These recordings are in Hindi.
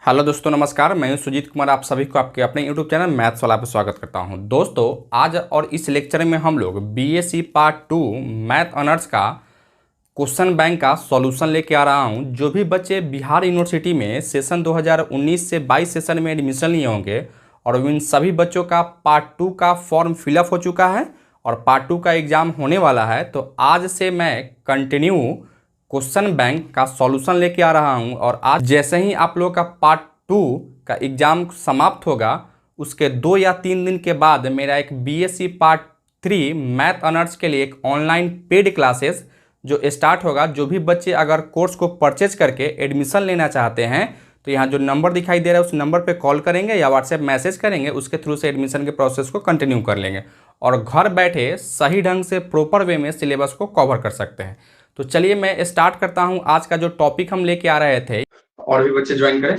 हेलो दोस्तों, नमस्कार। मैं हूं सुजीत कुमार। आप सभी को आपके अपने यूट्यूब चैनल मैथ्स वाला पे स्वागत करता हूं। दोस्तों, आज और इस लेक्चर में हम लोग बीएससी पार्ट 2 मैथ ऑनर्स का क्वेश्चन बैंक का सॉल्यूशन लेके आ रहा हूं। जो भी बच्चे बिहार यूनिवर्सिटी में सेशन 2019 से 22 सेशन में एडमिशन लिए होंगे और उन सभी बच्चों का पार्ट 2 का फॉर्म फिलअप हो चुका है और पार्ट 2 का एग्ज़ाम होने वाला है, तो आज से मैं कंटिन्यू क्वेश्चन बैंक का सॉल्यूशन लेके आ रहा हूं। और आज जैसे ही आप लोग का पार्ट 2 का एग्ज़ाम समाप्त होगा, उसके 2 या 3 दिन के बाद मेरा एक बीएससी पार्ट 3 मैथ ऑनर्स के लिए एक ऑनलाइन पेड क्लासेस जो स्टार्ट होगा। जो भी बच्चे अगर कोर्स को परचेज करके एडमिशन लेना चाहते हैं तो यहाँ जो नंबर दिखाई दे रहा है उस नंबर पे कॉल करेंगे या व्हाट्सएप मैसेज करेंगे, उसके थ्रू से एडमिशन के प्रोसेस को कंटिन्यू कर लेंगे और घर बैठे सही ढंग से प्रॉपर वे में सिलेबस को कवर कर सकते हैं। तो चलिए मैं स्टार्ट करता हूं। आज का जो टॉपिक हम लेके आ रहे थे, और भी बच्चे ज्वाइन करें।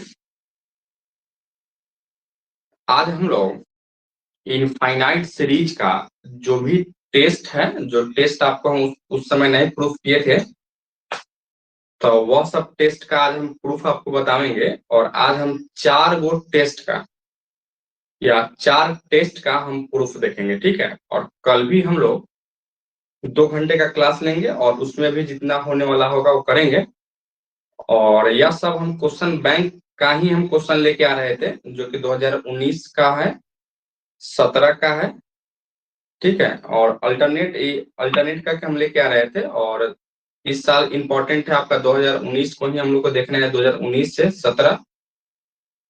आज हम लोग इनफाइनाइट सीरीज का जो भी टेस्ट है, जो टेस्ट आपको हम उस समय नहीं प्रूफ किए थे, तो वह सब टेस्ट का आज हम प्रूफ आपको बताएंगे। और आज हम 4 गो टेस्ट का या 4 टेस्ट का हम प्रूफ देखेंगे, ठीक है। और कल भी हम लोग 2 घंटे का क्लास लेंगे और उसमें भी जितना होने वाला होगा वो करेंगे। और यह सब हम क्वेश्चन बैंक का ही हम क्वेश्चन लेके आ रहे थे, जो कि 2019 का है, 17 का है, ठीक है। और अल्टरनेट का हम लेके आ रहे थे। और इस साल इंपॉर्टेंट है आपका 2019 को ही हम लोग को देखना है, 2019 से 17।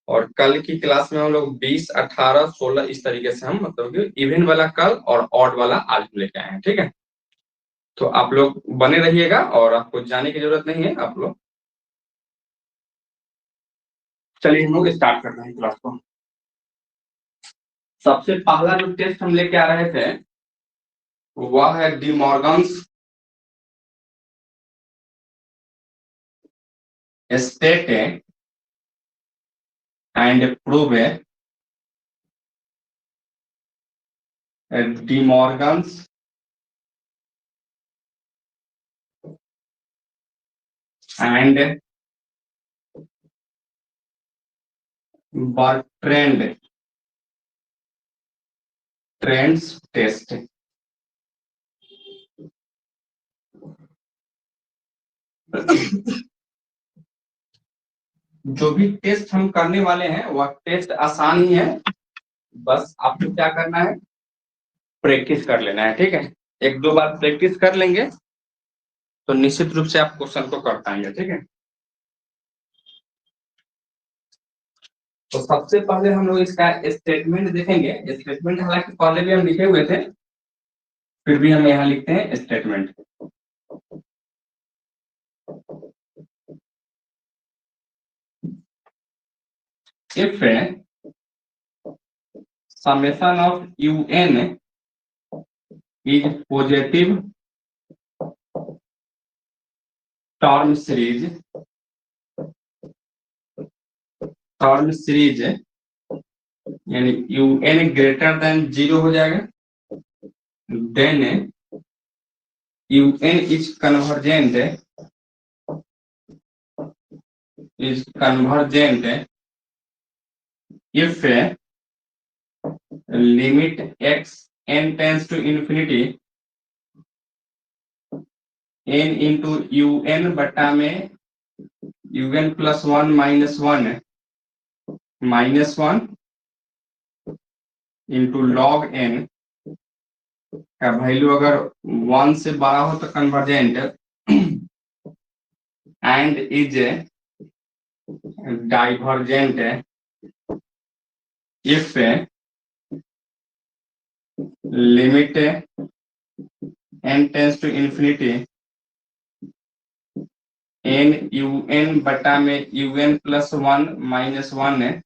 और कल की क्लास में हम लोग 20, 18, 16 इस तरीके से हम मतलब कि इवन वाला कल और ऑड वाला आज लेके आए हैं, ठीक है। तो आप लोग बने रहिएगा और आपको जाने की जरूरत नहीं है। आप लोग चलिए हम लोग स्टार्ट करते हैं क्लास को। सबसे पहला जो टेस्ट हम लेके आ रहे थे वह है De Morgan's state and prove De Morgan's and Bertrand's test. जो भी टेस्ट हम करने वाले हैं वह टेस्ट आसान ही है, बस आपको क्या करना है, प्रैक्टिस कर लेना है, ठीक है। 1-2 बार प्रैक्टिस कर लेंगे तो निश्चित रूप से आप क्वेश्चन को कर पाएंगे, ठीक है। तो सबसे पहले हम लोग इसका स्टेटमेंट देखेंगे। स्टेटमेंट हालांकि पहले भी हम लिखे हुए थे, फिर भी हम यहाँ लिखते हैं statement. If summation of un is positive term series यानी un ग्रेटर देन 0 हो जाएगा, then un is convergent if limit x n tends to infinity n into un बटा में un plus 1 minus 1 into log n का वैल्यू अगर 1 से बड़ा हो तो convergent and is divergent if limit n tends to infinity n un बटा में un प्लस 1 माइनस 1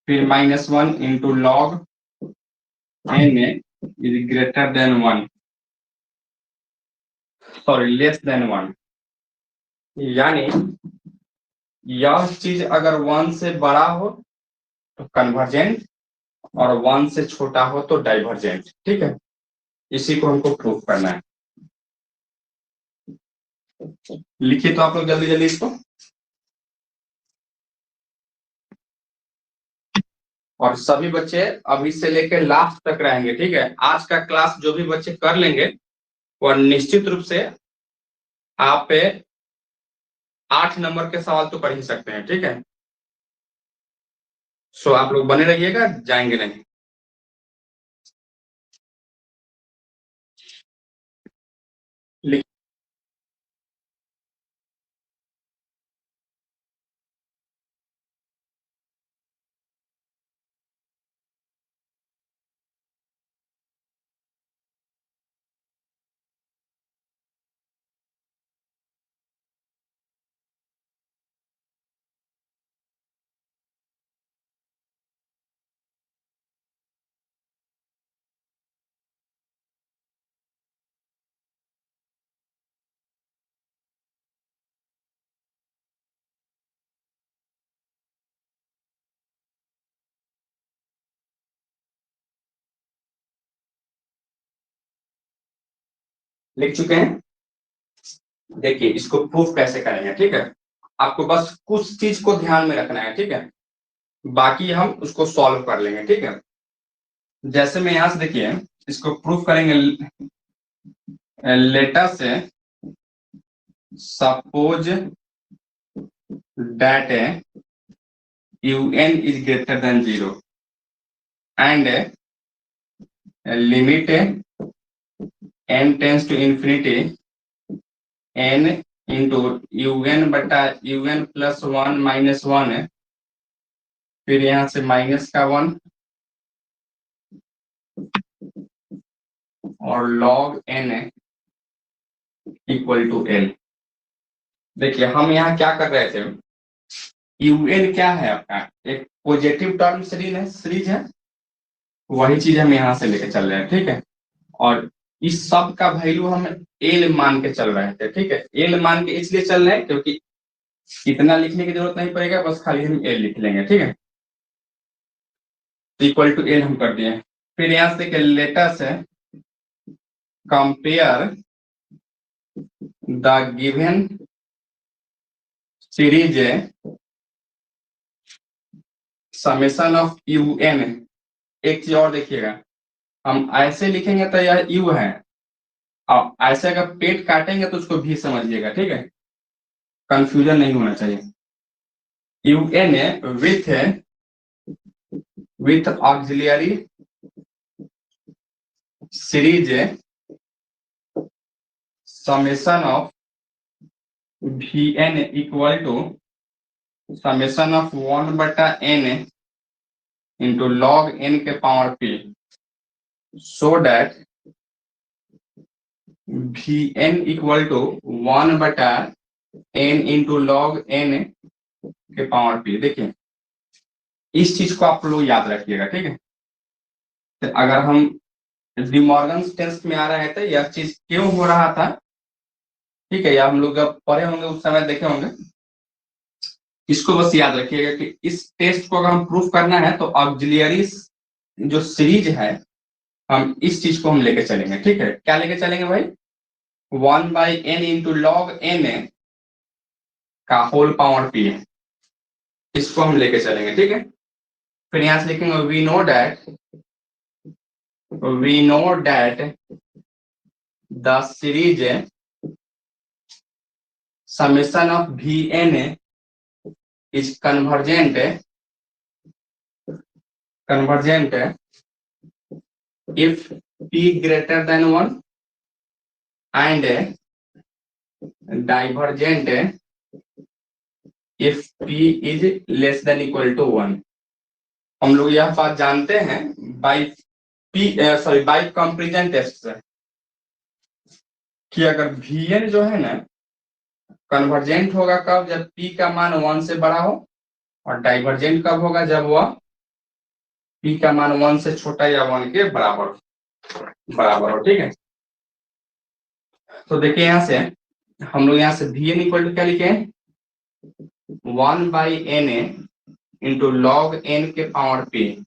फिर minus 1 into log n is greater than 1, sorry less than 1। यानी यह चीज अगर 1 से बड़ा हो तो कन्वर्जेंट और 1 से छोटा हो तो डाइवर्जेंट, ठीक है। इसी को हमको प्रूव करना है। लिखिए तो आप लोग जल्दी जल्दी इसको। और सभी बच्चे अभी से लेकर लास्ट तक रहेंगे, ठीक है। आज का क्लास जो भी बच्चे कर लेंगे वो निश्चित रूप से आप 8 नंबर के सवाल तो कर ही सकते हैं, ठीक है। सो आप लोग बने रहिएगा, जाएंगे नहीं। लिख- लिख चुके हैं। देखिए इसको प्रूफ कैसे करेंगे, ठीक है। आपको बस कुछ चीज को ध्यान में रखना है, ठीक है। बाकी हम उसको सॉल्व कर लेंगे, ठीक है। जैसे मैं यहां से देखिए इसको प्रूफ करेंगे। लेटर से suppose that un is greater than 0 and limit n tends to infinity n into un बटा un प्लस 1 माइनस 1 है, फिर यहाँ से माइनस का 1 और log n equal to l। देखिए हम यहाँ क्या कर रहे थे, un क्या है आपका, एक पॉजिटिव टर्म सीरीज है, वही चीज हम यहाँ से लेके चल रहे हैं, ठीक है। और इस सब का वैल्यू हम एल मान के चल रहे थे, ठीक है। एल मान के इसलिए चल रहे हैं क्योंकि इतना लिखने की जरूरत नहीं पड़ेगा, बस खाली हम एल लिख लेंगे, ठीक है। इक्वल टू एल हम कर दिए। फिर यहाँ से लेटर से compare the given series summation of u n. एक चीज और देखिएगा, हम ऐसे लिखेंगे तो यह यू है, और ऐसे अगर पेट काटेंगे तो उसको भी समझिएगा, ठीक है। कंफ्यूजन नहीं होना चाहिए। U n with auxiliary series summation of v n equal to summation of 1 बटा एन इंटू लॉग एन के power p, so that v n equal to 1 बटा एन इंटू लॉग एन के पावर पी। देखिए इस चीज को आप लोग याद रखिएगा, ठीक है। तो अगर हम डिमॉर्गन टेस्ट में आ रहे थे यह चीज क्यों हो रहा था, ठीक है, या हम लोग जब पढ़े होंगे उस समय देखे होंगे, इसको बस याद रखिएगा कि इस टेस्ट को अगर हम प्रूफ करना है तो ऑक्सिलियरी जो सीरीज है हम इस चीज को हम लेके चलेंगे, ठीक है। क्या लेके चलेंगे भाई, 1 by n into log n का होल पावर पी है, इसको हम लेके चलेंगे, ठीक है। फिर यहां से लिखेंगे we know that the series summation of v n is convergent if p greater than 1 and divergent if p is less than equal to 1। हम लोग यह बात जानते हैं बाई बाई कंपेरिजन टेस्ट से कि अगर vn जो है ना कन्वर्जेंट होगा कब, जब p का मान 1 से बड़ा हो, और डाइवर्जेंट कब होगा, जब वह p का मान 1 से छोटा या 1 के बराबर हो, ठीक है। तो देखिए यहां से हम लोग यहाँ से vn इक्वल टू क्या लिखे, 1 by n into log n के पावर पे,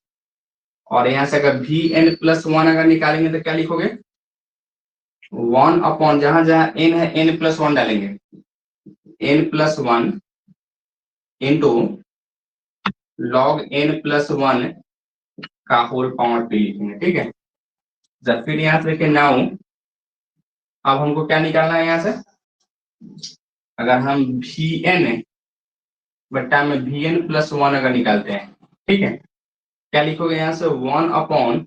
और यहाँ से अगर वी एन प्लस 1 अगर निकालेंगे तो क्या लिखोगे, 1 अपॉन जहां जहां एन है एन प्लस 1 डालेंगे, n plus 1 into log n plus 1 का होल पावर पी लिखेंगे, ठीक है। जब फिर यहाँ से देखिए नाउ अब हमको क्या निकालना है यहाँ से, अगर हम वी एन बट्टा में वी एन प्लस वन अगर निकालते हैं, ठीक है, क्या लिखोगे यहाँ से 1/n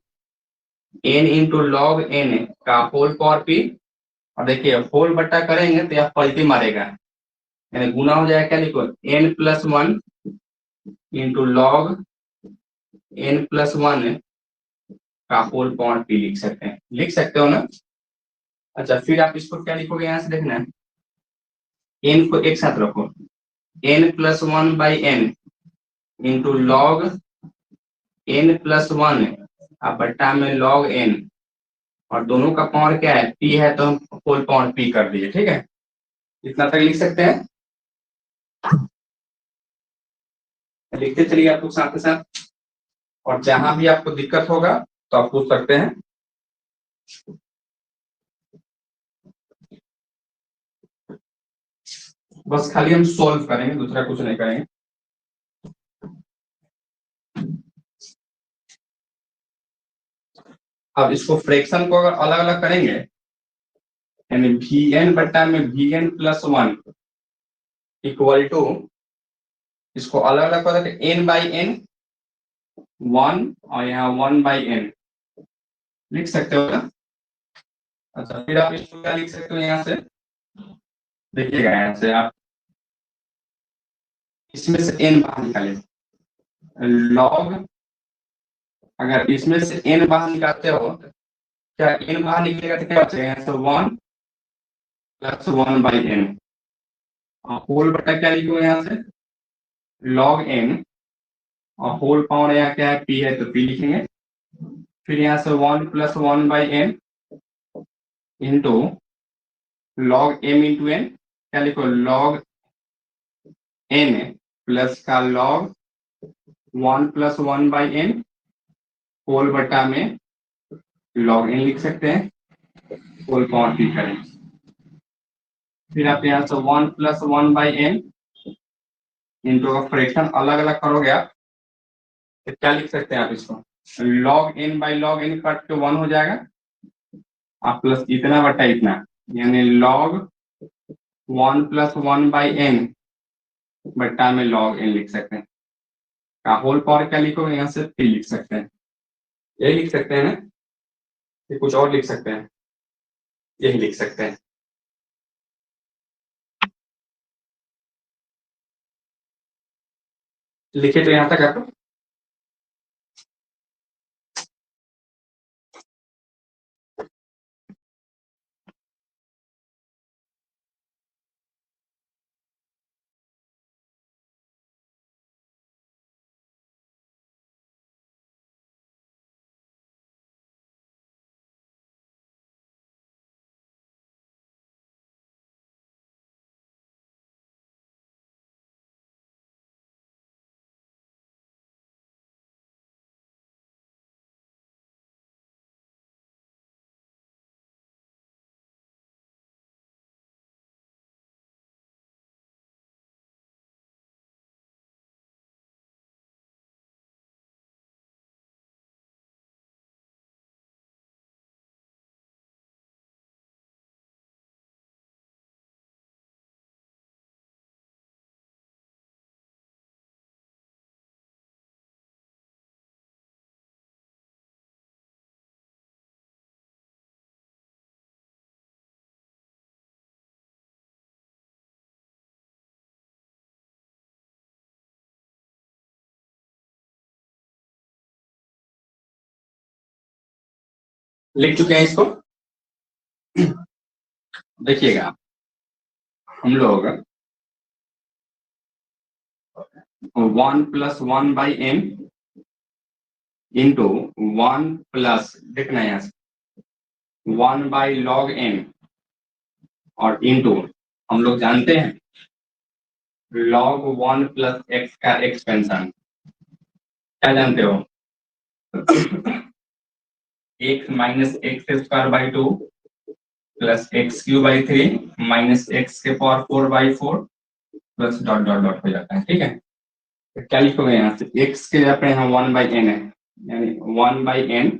इंटू लॉग एन का होल पावर पी, और देखिए होल बट्टा करेंगे तो यह पलटी मारेगा, यानी गुना हो जाएगा, क्या लिखो n plus one into log n plus one का होल पावर पी लिख सकते हैं, लिख सकते हो ना। अच्छा फिर आप इसको क्या लिखोगे यहाँ से देखना, n को एक साथ रखो, n plus one by n into log n plus one अब बट्टा में लॉग n, और दोनों का पावर क्या है p है, तो हम होल पावर p कर दिए, ठीक है। इतना तक लिख सकते हैं, लिखते चलिए आप लोग साथ के साथ, और जहां भी आपको दिक्कत होगा तो आप पूछ सकते हैं। बस खाली हम सॉल्व करेंगे, दूसरा कुछ नहीं करेंगे। अब इसको फ्रैक्शन को अगर अलग अलग करेंगे, यानी वी एन बट्टा में v n plus one equal to, इसको अलग अलग करेंगे एन बाई एन वन, और यहाँ वन बाई एन लिख सकते हो ना। अच्छा फिर आप इसको क्या लिख सकते हो यहाँ से, देखिएगा यहाँ से आप इसमें से एन बाहर निकाले, लॉग अगर इसमें से एन बाहर निकालते हो, क्या एन बाहर निकलेगा तो क्या बचेगा यहाँ से one plus one by n, whole बटा क्या लिखोगे यहाँ से लॉग एन, और होल पावर यहाँ क्या है पी है तो पी लिखेंगे, फिर यहाँ से one plus one by n into log m into n, क्या लिखो लॉग एन प्लस का log one plus one by n whole बटा में लॉग एन लिख सकते हैं, होल पावर पी करें, फिर आप यहाँ से one plus one by n into का फ्रैक्शन अलग अलग करोगे आप तो क्या लिख सकते हैं आप इसको log n by log n cut के वन हो जाएगा, आप प्लस इतना बटा इतना, यानी log one plus one by n बट्टा में लॉग एन लिख सकते हैं, का होल पावर क्या लिखोगे यहाँ से पी लिख सकते हैं, यही लिख सकते हैं ना, ये कुछ और लिख सकते हैं, यही लिख सकते हैं। लिखे तो यहाँ तक आपको, लिख चुके हैं इसको। देखिएगा हम लोग one plus one by n into one plus देखना यहाँ से वन बाई लॉग एन, और इंटू हम लोग जानते हैं लॉग वन प्लस एक्स का एक्सपेंशन, क्या जानते हो x minus x square by two plus x cube by three minus x के power four by four plus dot dot dot हो जाता है, ठीक है। तो क्या लिखोगे यहाँ से एक्स के यहाँ पे यहाँ वन बाई एन है, यानी 1/n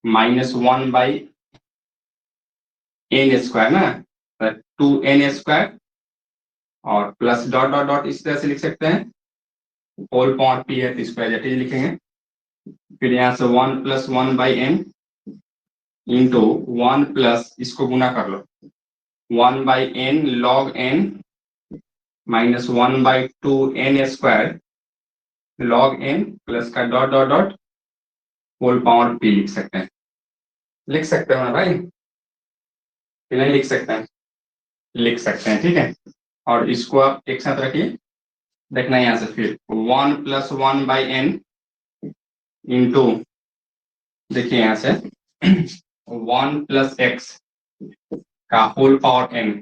माइनस 1/n² ना, 2n² और प्लस डॉट डॉट डॉट इस तरह से लिख सकते हैं, होल पावर p है तो इसको एज इट इज लिखेंगे। फिर यहाँ से 1 + 1/n इंटू 1 प्लस इसको गुना कर लो 1/n log n minus 1/2n² log n plus का dot dot dot whole power p लिख सकते हैं ना भाई, कि नहीं लिख सकते हैं? लिख सकते हैं, ठीक है। और इसको आप एक साथ रखिए, देखना यहाँ से फिर 1 + 1/n इंटू, देखिए यहाँ से 1 + x का होल पावर n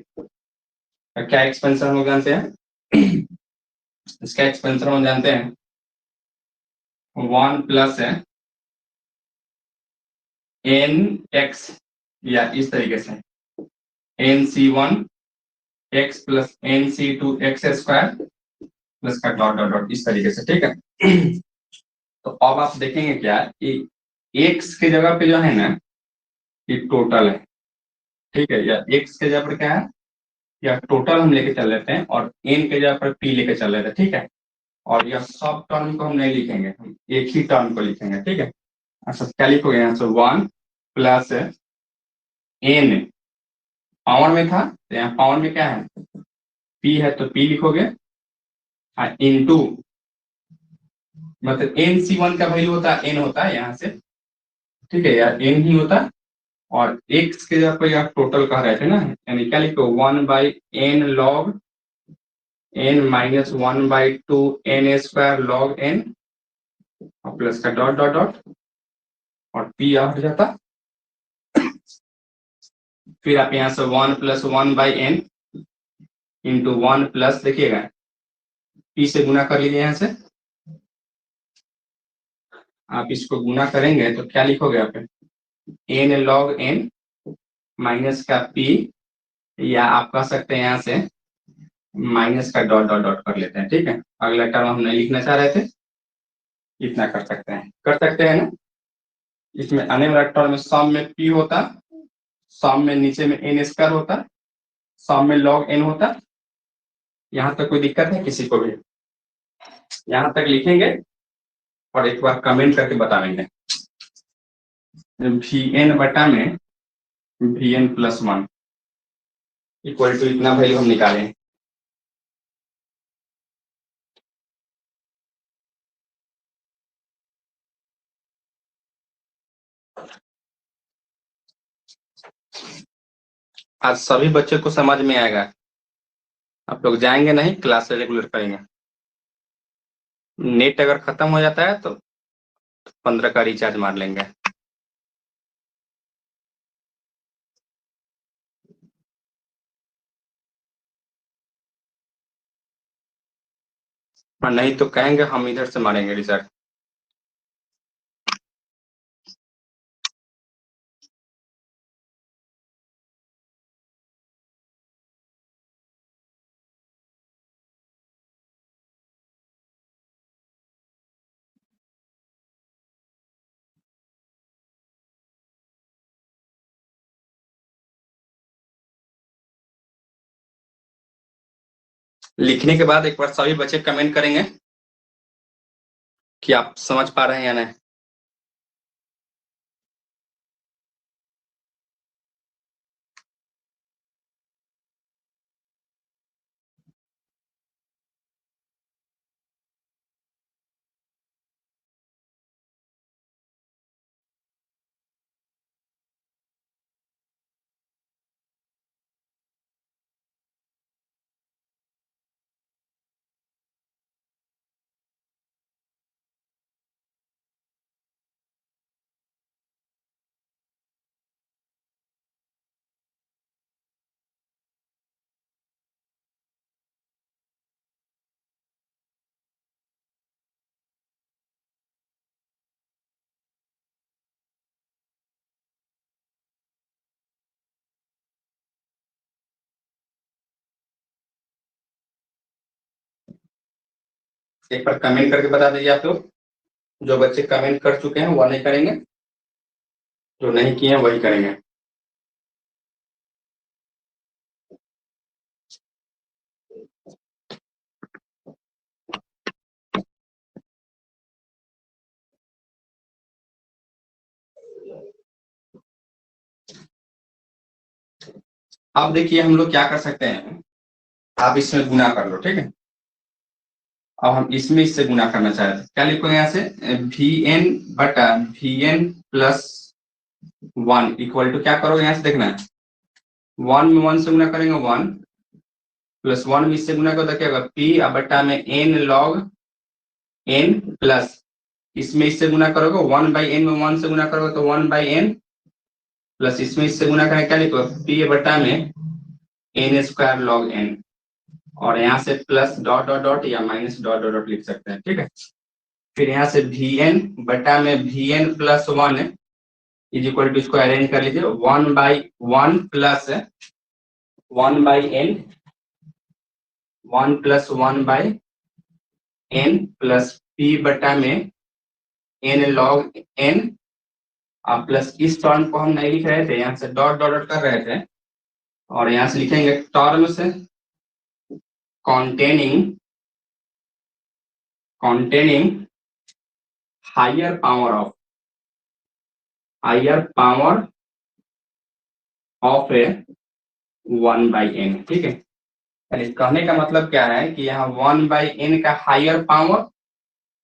का क्या एक्सपेंशन हो जानते हैं? इसका एक्सपेंशन हम जानते हैं 1 प्लस है nx, या इस तरीके से nc1 x plus nc2 x² plus का डॉट डॉट डॉट इस तरीके से, ठीक है। तो अब आप देखेंगे क्या कि x की जगह पे जो है ना ये टोटल है, ठीक है, या x के जगह पर क्या है, या टोटल हम लेके चल लेते हैं और n के जगह पर p लेके चल लेते हैं, ठीक है। और यह सब टर्म को हम नहीं लिखेंगे, हम एक ही टर्म को लिखेंगे, ठीक है। अच्छा क्या लिखोगे यहाँ से 1 प्लस n पावर में था तो यहाँ पावर में क्या है p है तो p लिखोगे, इंटू मतलब nc1 का वैल्यू होता है n होता है यहाँ से, ठीक है, यार n ही होता है। और x के जगह पर आप टोटल कह रहे थे ना, यानी क्या लिखो 1/n log n minus 1/2n² log n और प्लस का डॉट डॉट डॉट और p आ जाता। फिर आप यहाँ से 1 + 1/n इंटू 1 प्लस, देखिएगा p से गुना कर लीजिए, यहाँ से आप इसको गुना करेंगे तो क्या लिखोगे आप n log n माइनस का p, या आप कह सकते हैं यहाँ से माइनस का डॉट डॉट डॉट कर लेते हैं, ठीक है। अगला टर्म हम नहीं लिखना चाह रहे थे, इतना कर सकते हैं, कर सकते हैं ना। इसमें आने वाला टर्म में सम में p होता, सम में नीचे में n² होता, सम में log n होता। यहाँ तक कोई दिक्कत है किसी को भी? यहाँ तक लिखेंगे और एक बार कमेंट करके बता देंगे vn बटा में vn+1 इक्वल टू इतना वैल्यू हम निकालें। आज सभी बच्चों को समझ में आएगा, आप लोग जाएंगे नहीं, क्लास रेगुलर करेंगे। नेट अगर खत्म हो जाता है तो 15 का रिचार्ज मार लेंगे। और नहीं तो कहेंगे हम इधर से मारेंगे रिचार्ज। लिखने के बाद एक बार सभी बच्चे कमेंट करेंगे कि आप समझ पा रहे हैं या नहीं। एक बार कमेंट करके बता दीजिए आप लोग। जो बच्चे कमेंट कर चुके हैं वो नहीं करेंगे, जो नहीं किए हैं वही करेंगे। अब देखिए हम लोग क्या कर सकते हैं, आप इसमें गुना कर लो, ठीक है। अब हम इसमें इससे गुना करना चाह रहे थे, क्या लिखो यहाँ से, वी एन बटा v n plus 1 equal to, क्या करोगे यहाँ से देखना है, 1 में 1 से गुना करेंगे 1 प्लस 1 में इससे गुना करो क्या होगा, पी बटा में एन लॉग एन प्लस इसमें इससे गुना करोगे 1 बाई एन में 1 से गुना करोगे तो 1 बाई एन प्लस इसमें इससे गुना करें क्या लिखो, पी बटा में एन स्क्वायर लॉग एन, और यहाँ से प्लस डॉट डॉट डॉट या माइनस डॉट डॉट डॉट लिख सकते हैं, ठीक है। फिर यहाँ से वी एन बटा में v n plus 1 is equal to, इसको अरेंज कर लीजिए, 1 by 1 plus 1 by n 1 plus 1 by n plus p बटा में एन लॉग एन, अब प्लस इस टर्म को हम नहीं लिख रहे थे, यहाँ से डॉट डॉट डॉट कर रहे थे, और यहाँ से लिखेंगे terms containing higher power of a 1 by n, ठीक है। कहने का मतलब क्या है कि यहाँ 1 by n का हायर पावर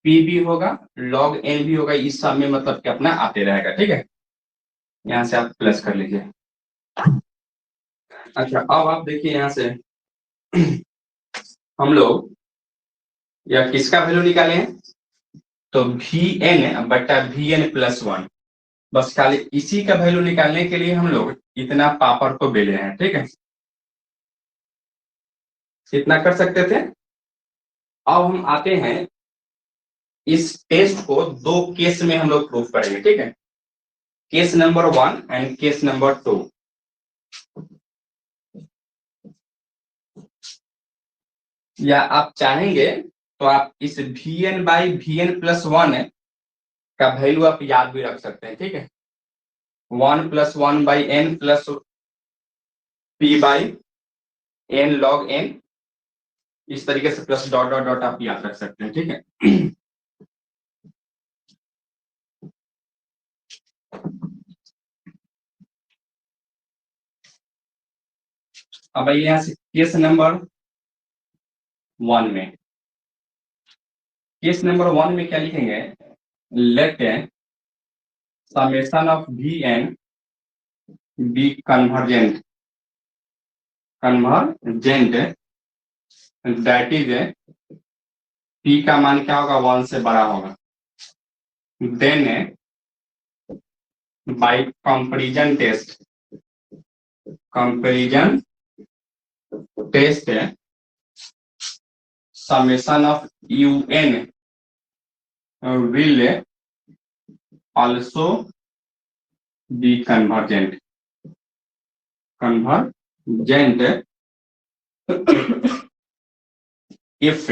p भी होगा, log n भी होगा, इस सब में मतलब कि अपना आते रहेगा, ठीक है। यहाँ से आप प्लस कर लीजिए। अच्छा अब आप देखिए यहाँ से हम लोग या किसका वैल्यू निकाले हैं, तो वी एन बटा वी एन प्लस 1, बस खाली इसी का वैल्यू निकालने के लिए हम लोग इतना पापड़ को बेले हैं, ठीक है। इतना कर सकते थे। अब हम आते हैं, इस टेस्ट को दो केस में हम लोग प्रूफ करेंगे, ठीक है। Case number 1 and case number 2। या आप चाहेंगे तो आप इस v n by v n plus 1 का वैल्यू आप याद भी रख सकते हैं, ठीक है। 1 plus 1 by n plus p by n log n, इस तरीके से प्लस डॉट डॉट डॉट आप याद रख सकते हैं, ठीक है। अब आइए यहाँ से केस नंबर 1 में, केस नंबर 1 में क्या लिखेंगे, let summation of v n be convergent that is p का मान क्या होगा, 1 से बड़ा होगा, then by comparison test summation of u n will also be convergent if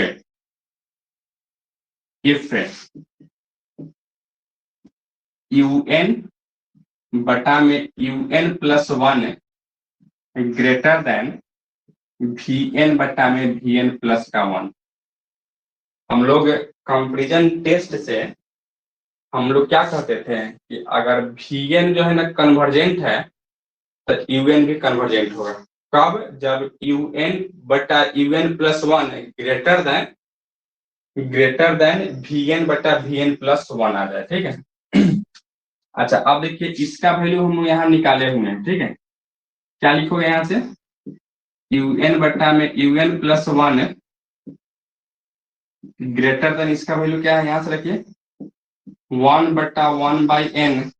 un बटा में un plus 1 greater than vn बटा में vn प्लस का 1। हम लोग कंपैरिजन टेस्ट से हम लोग क्या कहते थे कि अगर vn जो है ना कन्वर्जेंट है तो un भी कन्वर्जेंट होगा, कब, जब un बटा un plus 1 greater than vn बटा vn प्लस 1 आ जाए, ठीक है। अच्छा अब देखिए इसका वैल्यू हम यहाँ निकाले हुए हैं, ठीक है। क्या लिखोगे यहाँ से, un बटा में un प्लस 1 ग्रेटर देन, इसका वैल्यू क्या है, यहाँ से रखिए 1 बटा 1 बाई n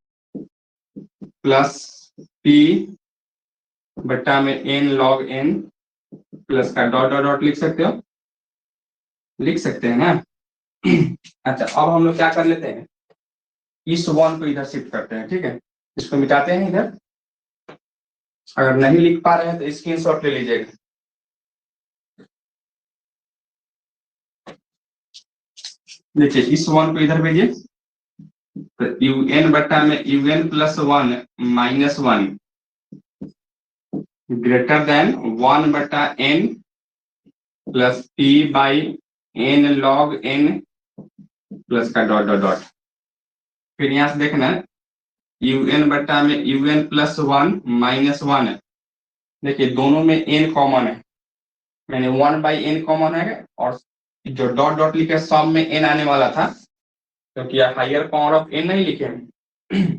प्लस p बटा में n log n प्लस का डॉट डॉट डॉट लिख सकते हो, लिख सकते हैं ना। अच्छा अब हम लोग क्या कर लेते हैं, इस 1 को इधर शिफ्ट करते हैं, ठीक है। इसको मिटाते हैं इधर, अगर नहीं लिख पा रहे हैं तो स्क्रीनशॉट ले लीजिएगा। देखिए इस 1 को इधर भेजिए, तो यू एन बटा में u n plus one minus one greater than one बटा n plus p by n log n plus का डॉट डॉट डॉट। फिर यहां से देखना यू एन बटा में u n plus one minus one है। देखिए दोनों में एन कॉमन है, मैंने वन बाई एन कॉमन है और जो डॉट डॉट लिखे सब में एन आने वाला था क्योंकि आप हायर पावर ऑफ एन नहीं लिखे हैं।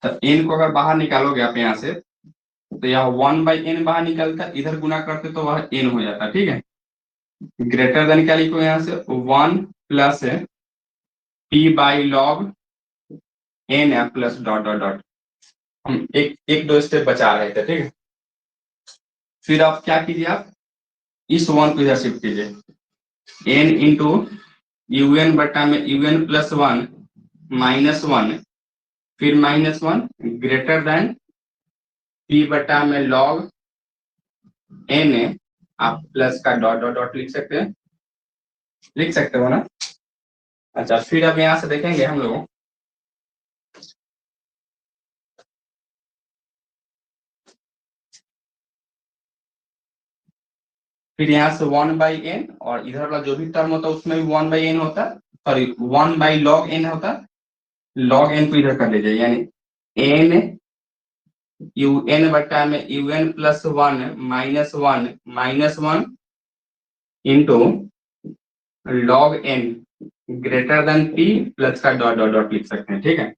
तो एन को अगर बाहर निकालोगे आप यहाँ से तो यहाँ वन बाई एन बाहर निकलता, इधर गुना करते तो वह एन हो जाता। ठीक है, ग्रेटर देन क्या लिखो यहाँ से one plus p by log n है प्लस डॉट डॉट डॉट। हम एक एक दो स्टेप बचा रहे थे। ठीक है, फिर आप क्या कीजिए, आप इस वन को इधर शिफ्ट कीजिए एन इंटू यू एन बटा में u n plus one minus one फिर minus one greater than p बटा में लॉग एन है, आप प्लस का डॉट डॉट डॉट लिख सकते हैं, लिख सकते हो ना। अच्छा, फिर अब यहां से देखेंगे हम लोग फिर यहाँ से वन बाई एन और इधर वाला जो भी टर्म होता है उसमें भी वन बाई एन होता है, sorry one by log n होता है। लॉग एन को इधर कर लीजिए यानी एन यू एन बटा में u n plus one minus one into log n greater than p plus का डॉट डॉट डॉट लिख सकते हैं। ठीक है,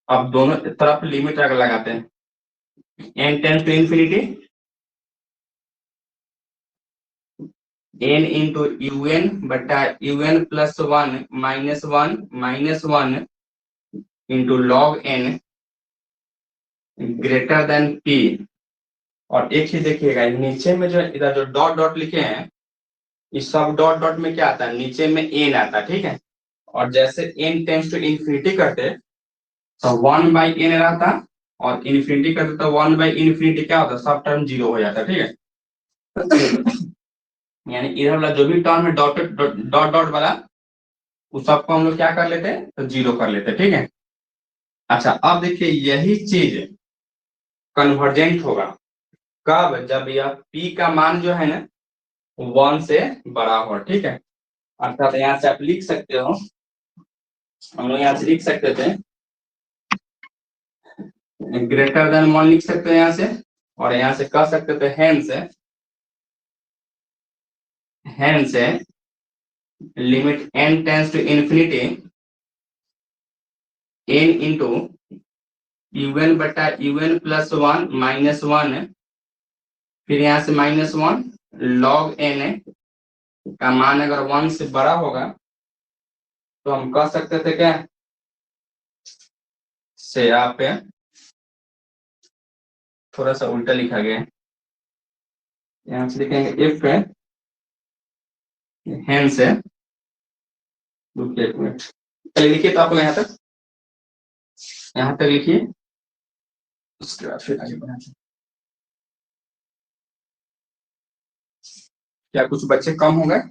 अब दोनों तरफ लिमिट अगर लगाते हैं n tends to infinity n into u n बटा u n plus one minus one into log n greater than p. और एक ही देखिएगा नीचे में जो इधर जो डॉट डॉट लिखे हैं इस सब डॉट डॉट में क्या आता है, नीचे में एन आता है। ठीक है, और जैसे एन टेंस टू इन्फिनिटी करते तो वन बाई एन रहता और इन्फिनिटी करते तो वन बाई इन्फिनिटी क्या होता, सब टर्म जीरो हो जाता। ठीक है, यानी इधर वाला जो भी टर्म है डॉट डॉट डॉट वाला उस सबको हम लोग क्या कर लेते हैं, तो जीरो कर लेते हैं। ठीक है, अच्छा अब देखिए यही चीज कन्वर्जेंट होगा कब, जब यह p का मान जो है ना वन से बड़ा हो। ठीक है, अर्थात यहाँ से आप लिख सकते हो, हम लोग यहाँ से लिख सकते थे ग्रेटर देन वन लिख सकते हैं यहाँ से, और यहाँ से कह सकते थे hence limit n tends to infinity n into u n बटा u n plus one minus one फिर यहाँ से माइनस वन लॉग एन का मान अगर वन से बड़ा होगा तो हम कह सकते थे क्या से यहाँ पे थोड़ा सा उल्टा लिखा गया है, यहाँ से लिखेंगे इफ हेंस रुकिए एक मिनट पहले लिखिए तो आप लोग यहाँ तक लिखिए उसके बाद फिर आगे बढ़ाते। क्या कुछ बच्चे कम हो गए?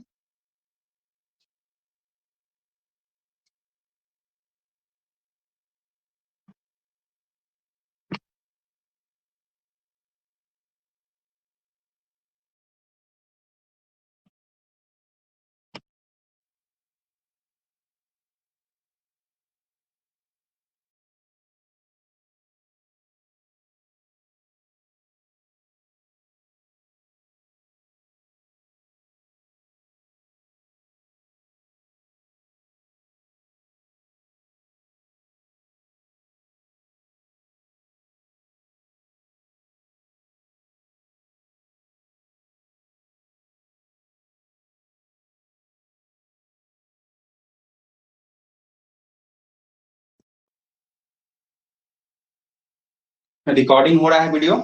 रिकॉर्डिंग हो रहा है वीडियो?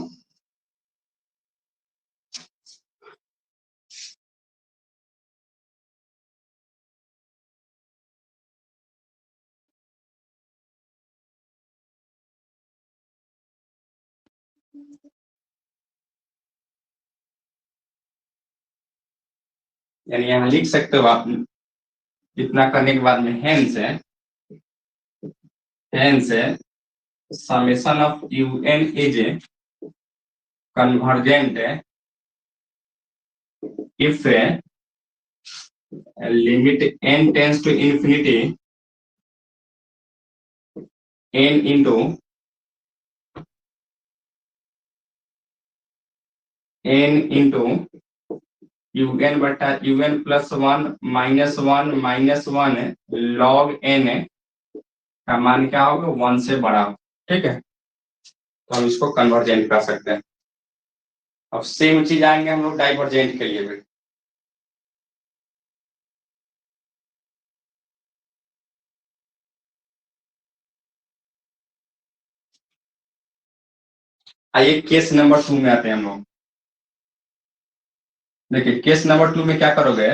यानी यहाँ लिख सकते हो आप इतना करने के बाद में hence hence summation of un is convergent if limit n tends to infinity, n into un बटा un plus one minus one log n का मान क्या होगा, वन से बड़ा। ठीक है, तो हम इसको कन्वर्जेंट कर सकते हैं। अब सेम चीज आएंगे हम लोग डाइवर्जेंट के लिए भी। आइए केस नंबर 2 में आते हैं हम लोग। देखिए केस नंबर 2 में क्या करोगे,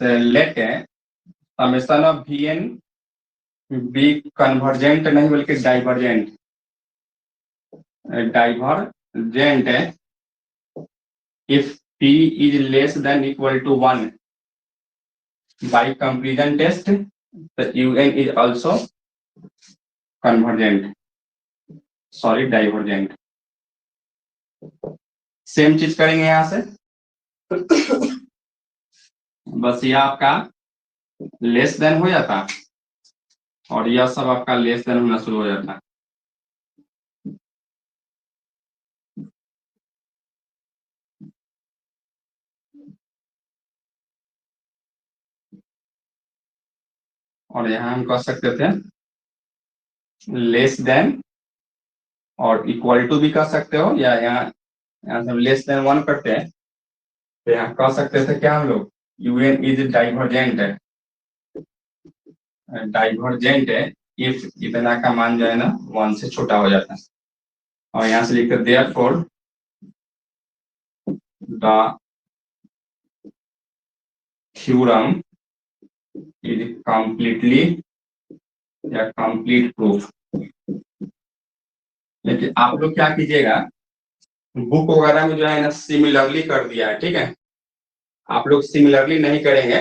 let summation of v n be convergent नहीं बल्कि divergent, divergent if p is less than equal to 1 by comparison test, the un is also convergent, sorry divergent. Same चीज करेंगे यहां से, बस ये आपका लेस देन हो जाता और यह सब आपका लेस देन होना शुरू हो जाता। और यहाँ हम कह सकते थे लेस देन और इक्वल टू भी कह सकते हो, या यहाँ से लेस देन 1 करते हैं तो यहाँ कह सकते थे क्या हम लोग, यूएन इज डाइवर्जेंट है, डाइवर्जेंट है इफ इतना का मान जो है ना 1 से छोटा हो जाता है। और यहाँ से लिखते therefore the theorem is completely या कंप्लीट प्रूफ। लेकिन आप लोग क्या कीजिएगा, बुक वगैरह में जो है ना सिमिलरली कर दिया है, ठीक है, आप लोग सिमिलरली नहीं करेंगे।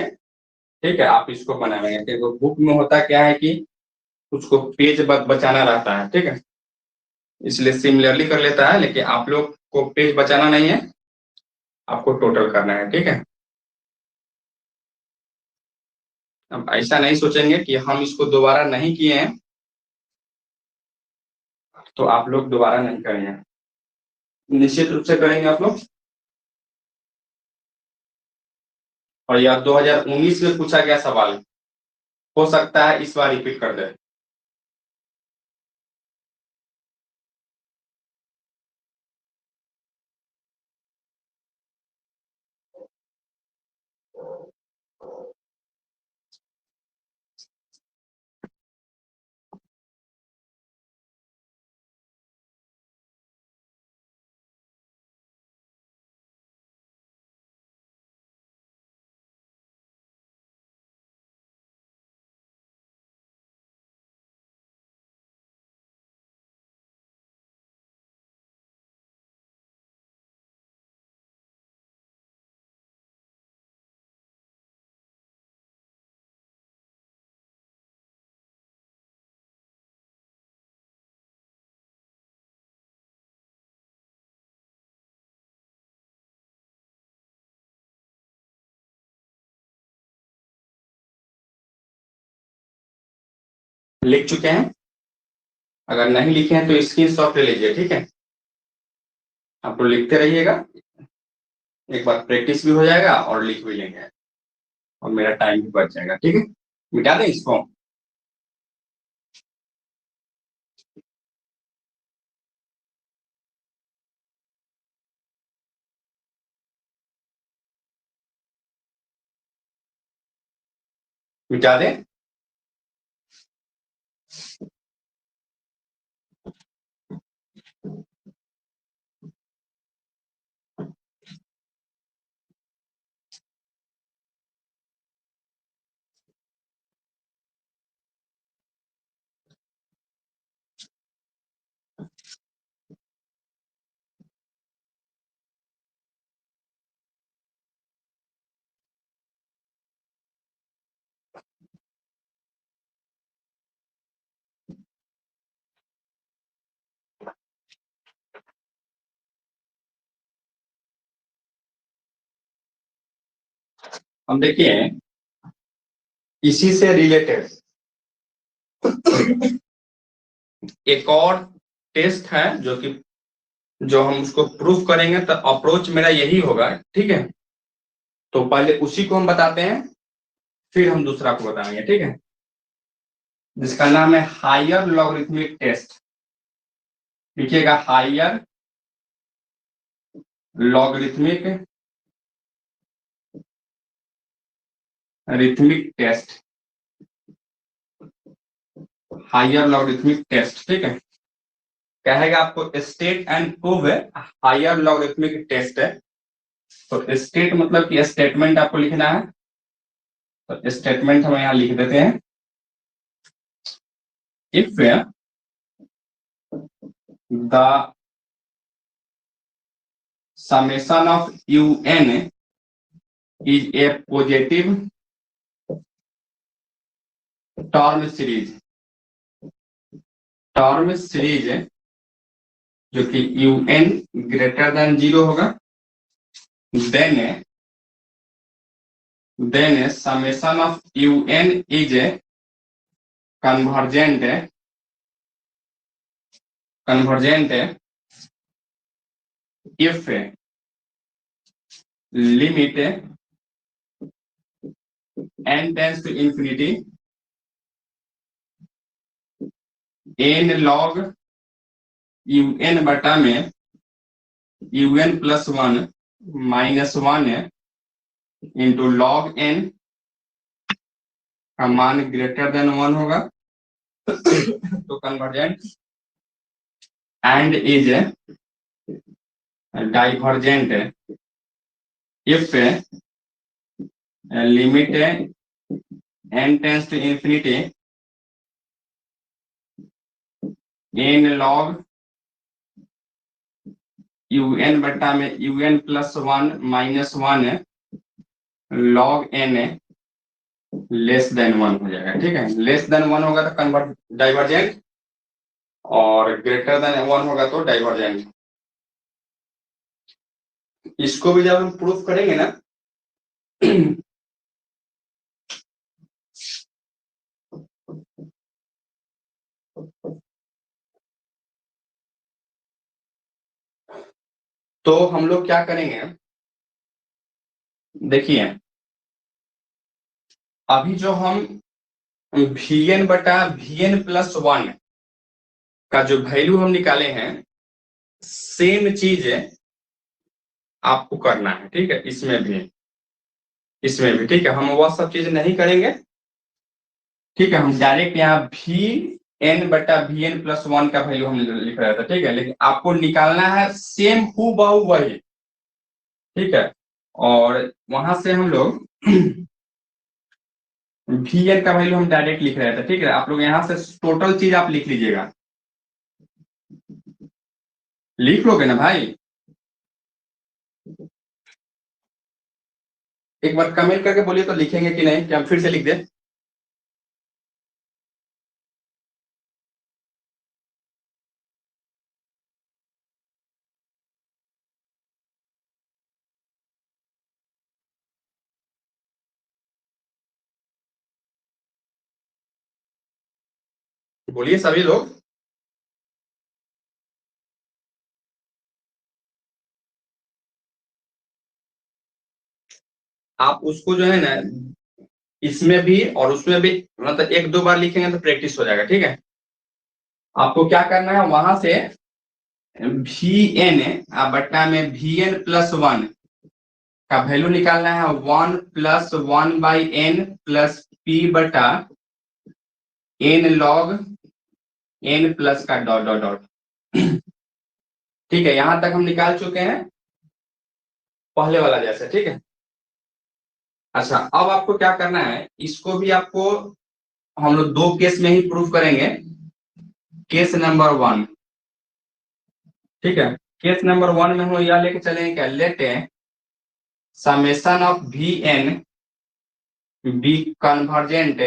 ठीक है, आप इसको बनाएंगे क्योंकि बुक में होता क्या है कि उसको पेज बचाना रहता है, ठीक है, इसलिए सिमिलरली कर लेता है, लेकिन आप लोग को पेज बचाना नहीं है, आपको टोटल करना है। ठीक है, अब ऐसा नहीं सोचेंगे कि हम इसको दोबारा नहीं किए हैं तो आप लोग दोबारा नहीं करेंगे, निश्चित रूप से करेंगे आप लोग। और यह 2019 में पूछा गया सवाल हो सकता है इस बार रिपीट कर दे। लिख चुके हैं, अगर नहीं लिखे हैं तो स्क्रीनशॉट ले लीजिए। ठीक है, आप लोग लिखते रहिएगा, एक बार प्रैक्टिस भी हो जाएगा और लिख भी लेंगे और मेरा टाइम भी बच जाएगा। ठीक है, मिटा दें इसको। मिटा दें। हम देखिए इसी से रिलेटेड एक और टेस्ट है जो हम उसको प्रूफ करेंगे, तो अप्रोच मेरा यही होगा, ठीक है। तो पहले उसी को हम बताते हैं, फिर हम दूसरा को बताएंगे, ठीक है, जिसका नाम है हायर लॉगरिथमिक टेस्ट। लिखिएगा higher logarithmic rhythmic test, higher logarithmic test, ठीक है। कहेगा आपको स्टेट एंड प्रूव है, हायर लॉगरिथमिक टेस्ट है। तो स्टेट मतलब कि स्टेटमेंट आपको लिखना है, तो स्टेटमेंट हम यहाँ लिख देते हैं। If the summation of un is a positive term series जो कि un ग्रेटर देन 0 होगा, then summation of un is a convergent if limit n tends to infinity n log un बटा में un plus 1 minus 1 into log n का मान ग्रेटर देन 1 होगा, तो convergent and is divergent if limit n tends to infinity n log un बटा में un plus 1 minus 1 log n less than 1 हो जाएगा, ठीक है। लेस देन 1 होगा तो कन्वर्ट डाइवर्जेंट, और ग्रेटर देन 1 होगा तो डाइवर्जेंट। इसको भी जब हम प्रूफ करेंगे ना तो हम लोग क्या करेंगे, देखिए अभी जो हम vn बटा vn प्लस 1 का जो वैल्यू हम निकाले हैं, सेम चीज आपको करना है, ठीक है। इसमें भी ठीक है, हम वह सब चीज नहीं करेंगे, ठीक है। हम डायरेक्ट यहाँ vn बटा vn प्लस 1 का वैल्यू हम लिख रहे थे, ठीक है। लेकिन आपको निकालना है सेम हूबहू वही, ठीक है। और वहां से हम लोग vn का वैल्यू हम डायरेक्ट लिख रहे थे, ठीक है। आप लोग यहाँ से टोटल चीज आप लिख लीजिएगा, लिख लोगे ना भाई? एक बार कमेंट करके बोलिए तो लिखेंगे कि नहीं, कि हम फिर से लिख दें? बोलिए सभी लोग। आप उसको जो है ना, इसमें भी और उसमें भी, मतलब एक दो बार लिखेंगे तो प्रैक्टिस हो जाएगा, ठीक है। आपको क्या करना है, वहां से vn बट्टा में vn प्लस 1 का वैल्यू निकालना है, 1 plus 1 by n plus p बटा n log n प्लस का डॉट डॉट डॉट, ठीक है। यहां तक हम निकाल चुके हैं पहले वाला जैसे, ठीक है। अच्छा, अब आपको क्या करना है, इसको भी आपको हम लोग दो केस में ही प्रूफ करेंगे। केस नंबर 1, ठीक है। केस नंबर 1 में हम यह लेके चलेंगे क्या, let summation of vn be convergent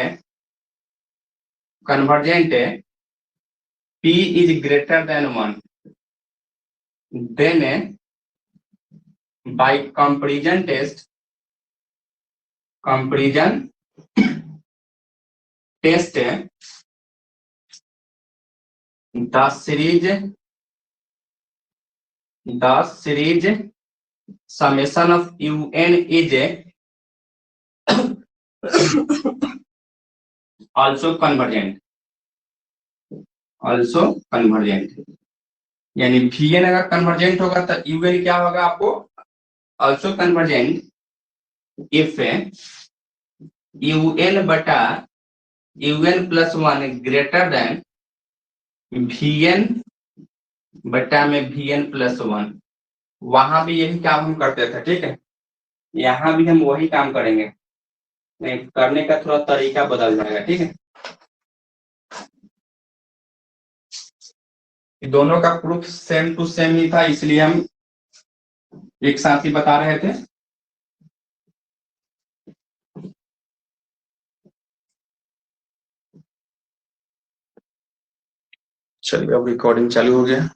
p is greater than 1, then by comparison test comparison test the series summation of un is also convergent यानी Vn अगर कन्वर्जेंट होगा तो Un क्या होगा आपको ऑल्सो कन्वर्जेंट इफ Un बटा Un plus one greater than Vn बटा में Vn प्लस वन। वहां भी यही काम हम करते थे, ठीक है, यहाँ भी हम वही काम करेंगे, नहीं करने का थोड़ा तरीका बदल जाएगा, ठीक है। दोनों का प्रूफ सेम टू सेम ही था, इसलिए हम एक साथ ही बता रहे थे। चलिए अब रिकॉर्डिंग चालू हो गया।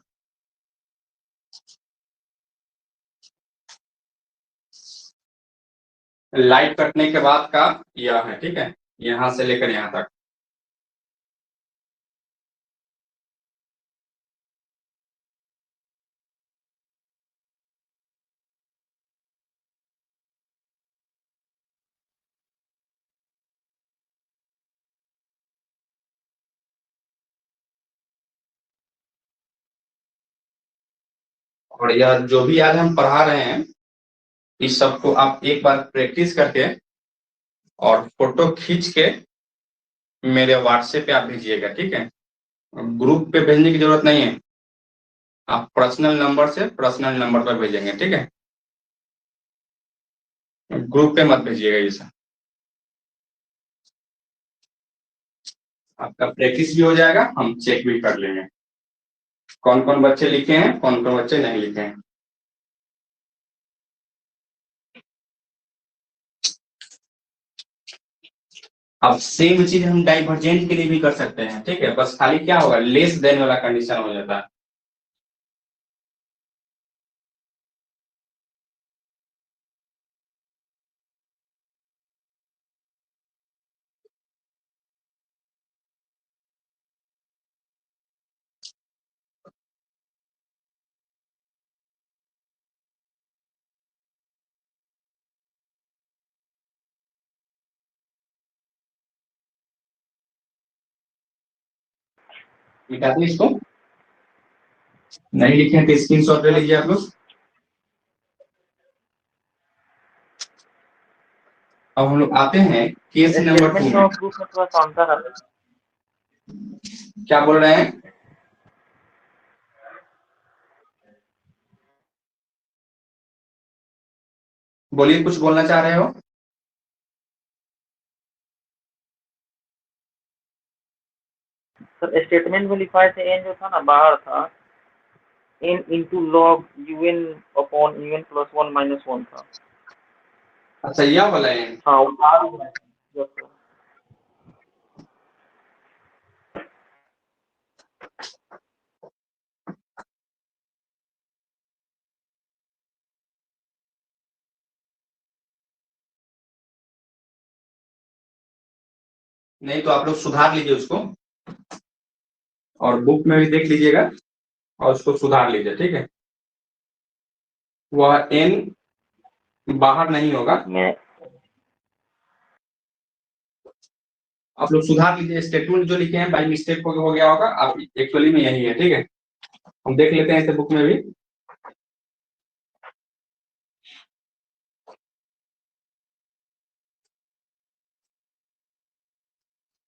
लाइट कटने के बाद का यह है, ठीक है, यहां से लेकर यहां तक। और यह जो भी आज हम पढ़ा रहे हैं इस सबको आप एक बार प्रैक्टिस करके और फोटो खींच के मेरे व्हाट्सएप पे आप भेजिएगा, ठीक है। ग्रुप पे भेजने की जरूरत नहीं है, आप पर्सनल नंबर से पर्सनल नंबर पर भेजेंगे, ठीक है। ग्रुप पे मत भेजिएगा ये सब। आपका प्रैक्टिस भी हो जाएगा, हम चेक भी कर लेंगे कौन कौन बच्चे लिखे हैं, कौन कौन बच्चे नहीं लिखे हैं। अब सेम चीज हम डाइवर्जेंट के लिए भी कर सकते हैं, ठीक है, बस खाली क्या होगा लेस देन वाला कंडीशन हो जाता है। निकालते हैं इसको, नहीं लिखे हैं तो स्क्रीनशॉट ले लीजिए आप लोग। अब हम लोग आते हैं केस नंबर 2 में। क्या बोल रहे हैं? बोलिए, कुछ बोलना चाह रहे हो? सर स्टेटमेंट में लिखा है एन जो था ना बाहर था, n into log u n upon u n plus one minus one था। अच्छा यह वाला है। हाँ वो बाहर है। Yes, sir. नहीं तो आप लोग सुधार लीजिए उसको और बुक में भी देख लीजिएगा और उसको सुधार लीजिए, ठीक है। वह एन बाहर नहीं होगा, आप लोग सुधार लीजिए। स्टेटमेंट जो लिखे हैं बाई मिस्टेक हो गया होगा, आप एक्चुअली में यही है, ठीक है। हम देख लेते हैं इसे बुक में भी।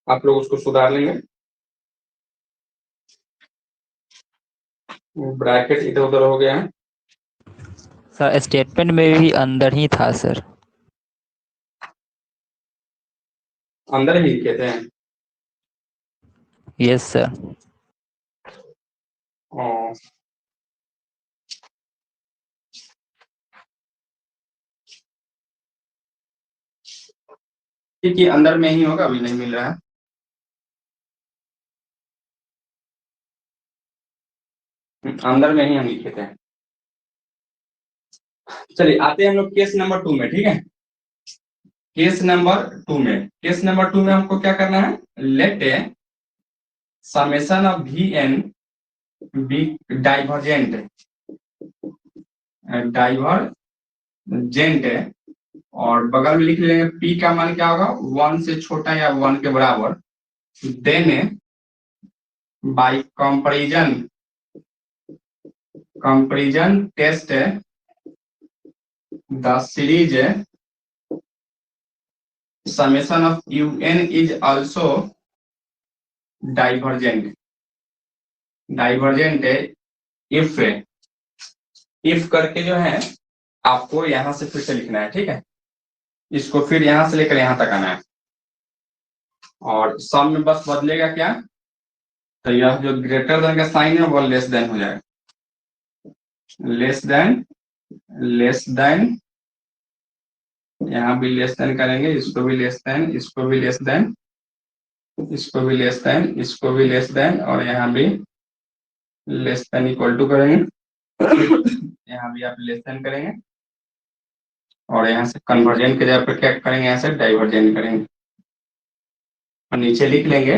आप लोग उसको सुधार लेंगे। ब्रैकेट इधर उधर हो गया है सर, स्टेटमेंट में भी अंदर ही था सर। अंदर ही लिखे थे। Yes sir. ठीक है, अंदर में ही होगा, अभी नहीं मिल रहा है। अंदर में ही हम लिखे थे। चलिए आते हैं हम लोग केस नंबर 2 में, ठीक है। केस नंबर टू में हमको क्या करना है, let a summation of v n be divergent और बगल में लिख लेंगे पी का मान क्या होगा, 1 से छोटा या 1 के बराबर। Then by comparison test the series summation of un is also divergent if करके जो है आपको यहां से फिर से लिखना है, ठीक है। इसको फिर यहां से लेकर यहां तक आना है और सम में बस बदलेगा क्या, तो यह जो ग्रेटर देन का साइन है वो लेस देन हो जाएगा, लेस देन यहाँ भी लेस देन करेंगे, इसको भी लेस देन, इसको भी लेस देन, इसको भी लेस देन, इसको भी लेस देन और यहाँ भी लेस देन इक्वल टू करेंगे। यहाँ भी आप लेस देन करेंगे और यहाँ से कन्वर्जेंट के जगह पर क्या करेंगे, यहाँ से डाइवर्जेंट करेंगे और नीचे लिख लेंगे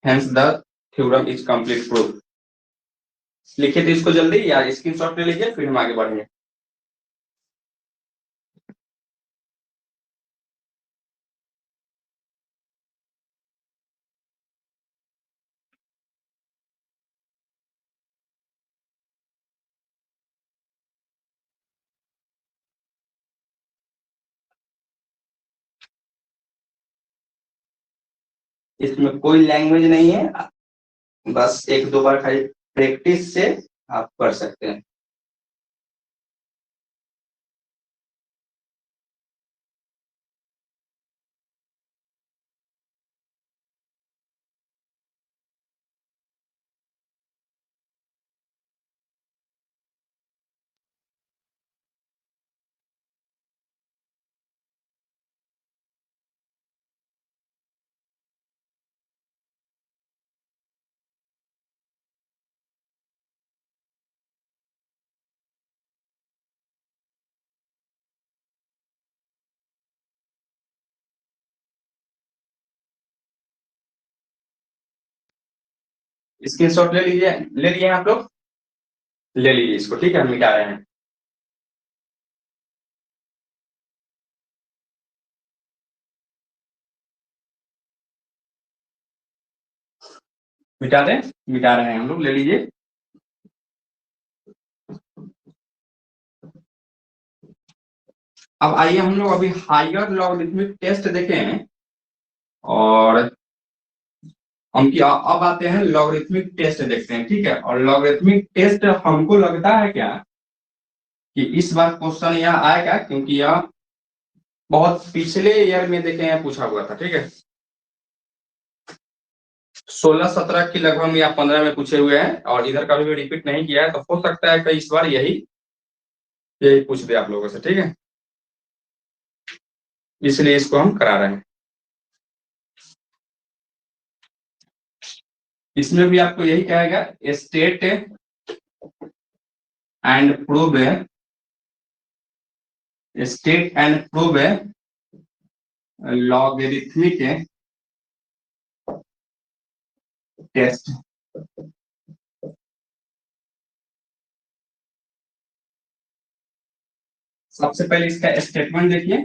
hence the theorem is complete proof. लिखिए तो इसको जल्दी या स्क्रीनशॉट ले लीजिए, फिर हम आगे बढ़ेंगे। इसमें कोई लैंग्वेज नहीं है, बस एक दो बार खाली प्रैक्टिस से आप कर सकते हैं। स्क्रीनशॉट ले लीजिए, ले लिए आप लोग, ले लीजिए इसको, ठीक है। हम मिटा रहे हैं। मिटा रहे हैं हम लोग, ले लीजिए। अब आइए हम लोग अभी हायर लॉगरिथमिक टेस्ट देखें और अब आते हैं लॉगरिथमिक टेस्ट देखते हैं, ठीक है। और लॉगरिथमिक टेस्ट हमको लगता है क्या कि इस बार क्वेश्चन यह आएगा, क्योंकि यह बहुत पिछले ईयर में देखे हैं पूछा हुआ था, ठीक है। 16-17 की लगभग या 15 में पूछे हुए हैं और इधर कभी भी रिपीट नहीं किया है, तो हो सकता है कि इस बार यही पूछ दे आप लोगों से, ठीक है। इसलिए इसको हम करा रहे हैं। इसमें भी आपको यही कहेगा, state and prove logarithmic test. सबसे पहले इसका स्टेटमेंट देखिए।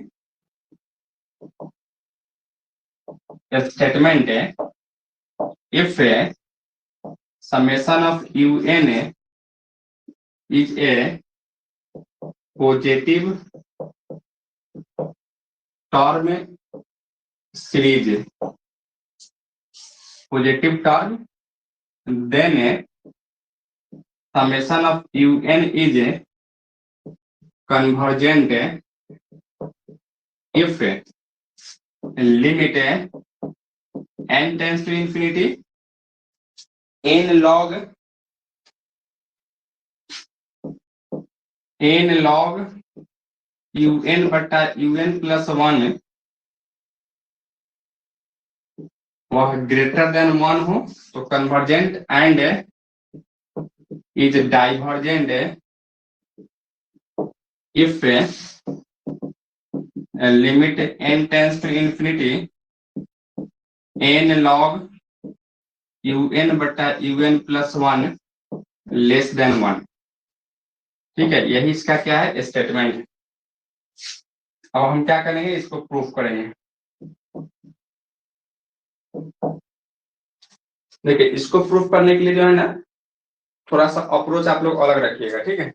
स्टेटमेंट है if a summation of un is a positive term series, then a summation of un is a convergent if limit n tends to infinity, n log un बटा un प्लस 1 वह ग्रेटर देन 1 हो तो convergent and is divergent if limit n tends to infinity n log un बटा un प्लस 1 लेस देन 1। ठीक है, यही इसका क्या है, स्टेटमेंट है। अब हम क्या करेंगे, इसको प्रूफ करेंगे। देखिए, इसको प्रूफ करने के लिए जो है ना, थोड़ा सा अप्रोच आप लोग अलग रखिएगा। ठीक है,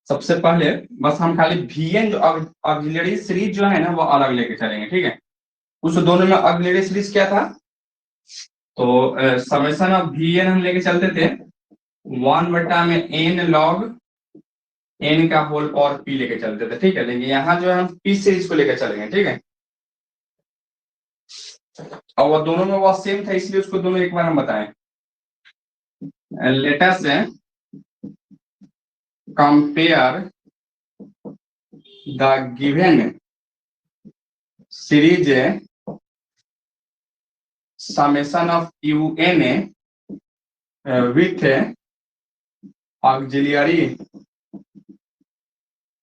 सबसे पहले बस हम खाली वीएन जो ऑक्सिलरी सीरीज जो है ना वो अलग लेके चलेंगे। ठीक है, उस दोनों में ऑक्सिलरी सीरीज क्या था, तो समेशन ऑफ वीएन हम लेके चलते थे 1/में एन लॉग एन का होल पावर पी लेके चलते थे। ठीक है, लेकिन यहाँ जो है हम पी सीरीज को लेके चलेंगे। ठीक है, और वो दोनों में वो सेम था, इसलिए उसको दोनों एक बार हम बताएं। लेटेस्ट से compare the given series summation of un with auxiliary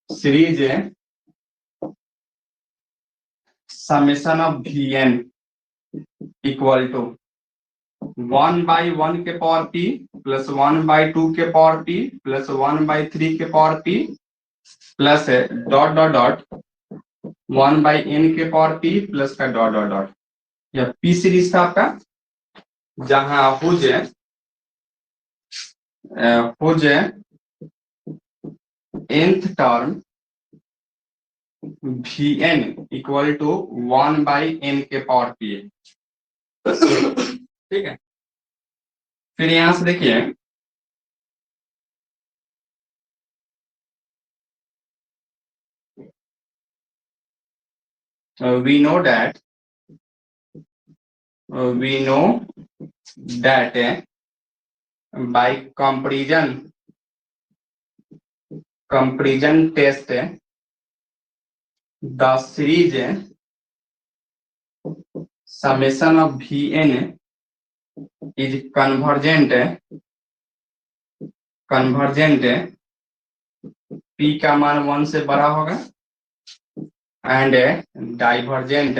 series summation of vn equal to 1/1 के पावर p प्लस 1/2 के पावर p प्लस 1/3 के power p plus dot dot dot 1/n के पावर p प्लस का डॉट डॉट डॉट। यह p सीरीज था आपका, जहां whose nth term vn equal to 1/n के पावर p है। ठीक है, फिर यहां से देखिए we know that by comparison test the series summation of vn is convergent p का मान 1 से बड़ा होगा एंड डाइवर्जेंट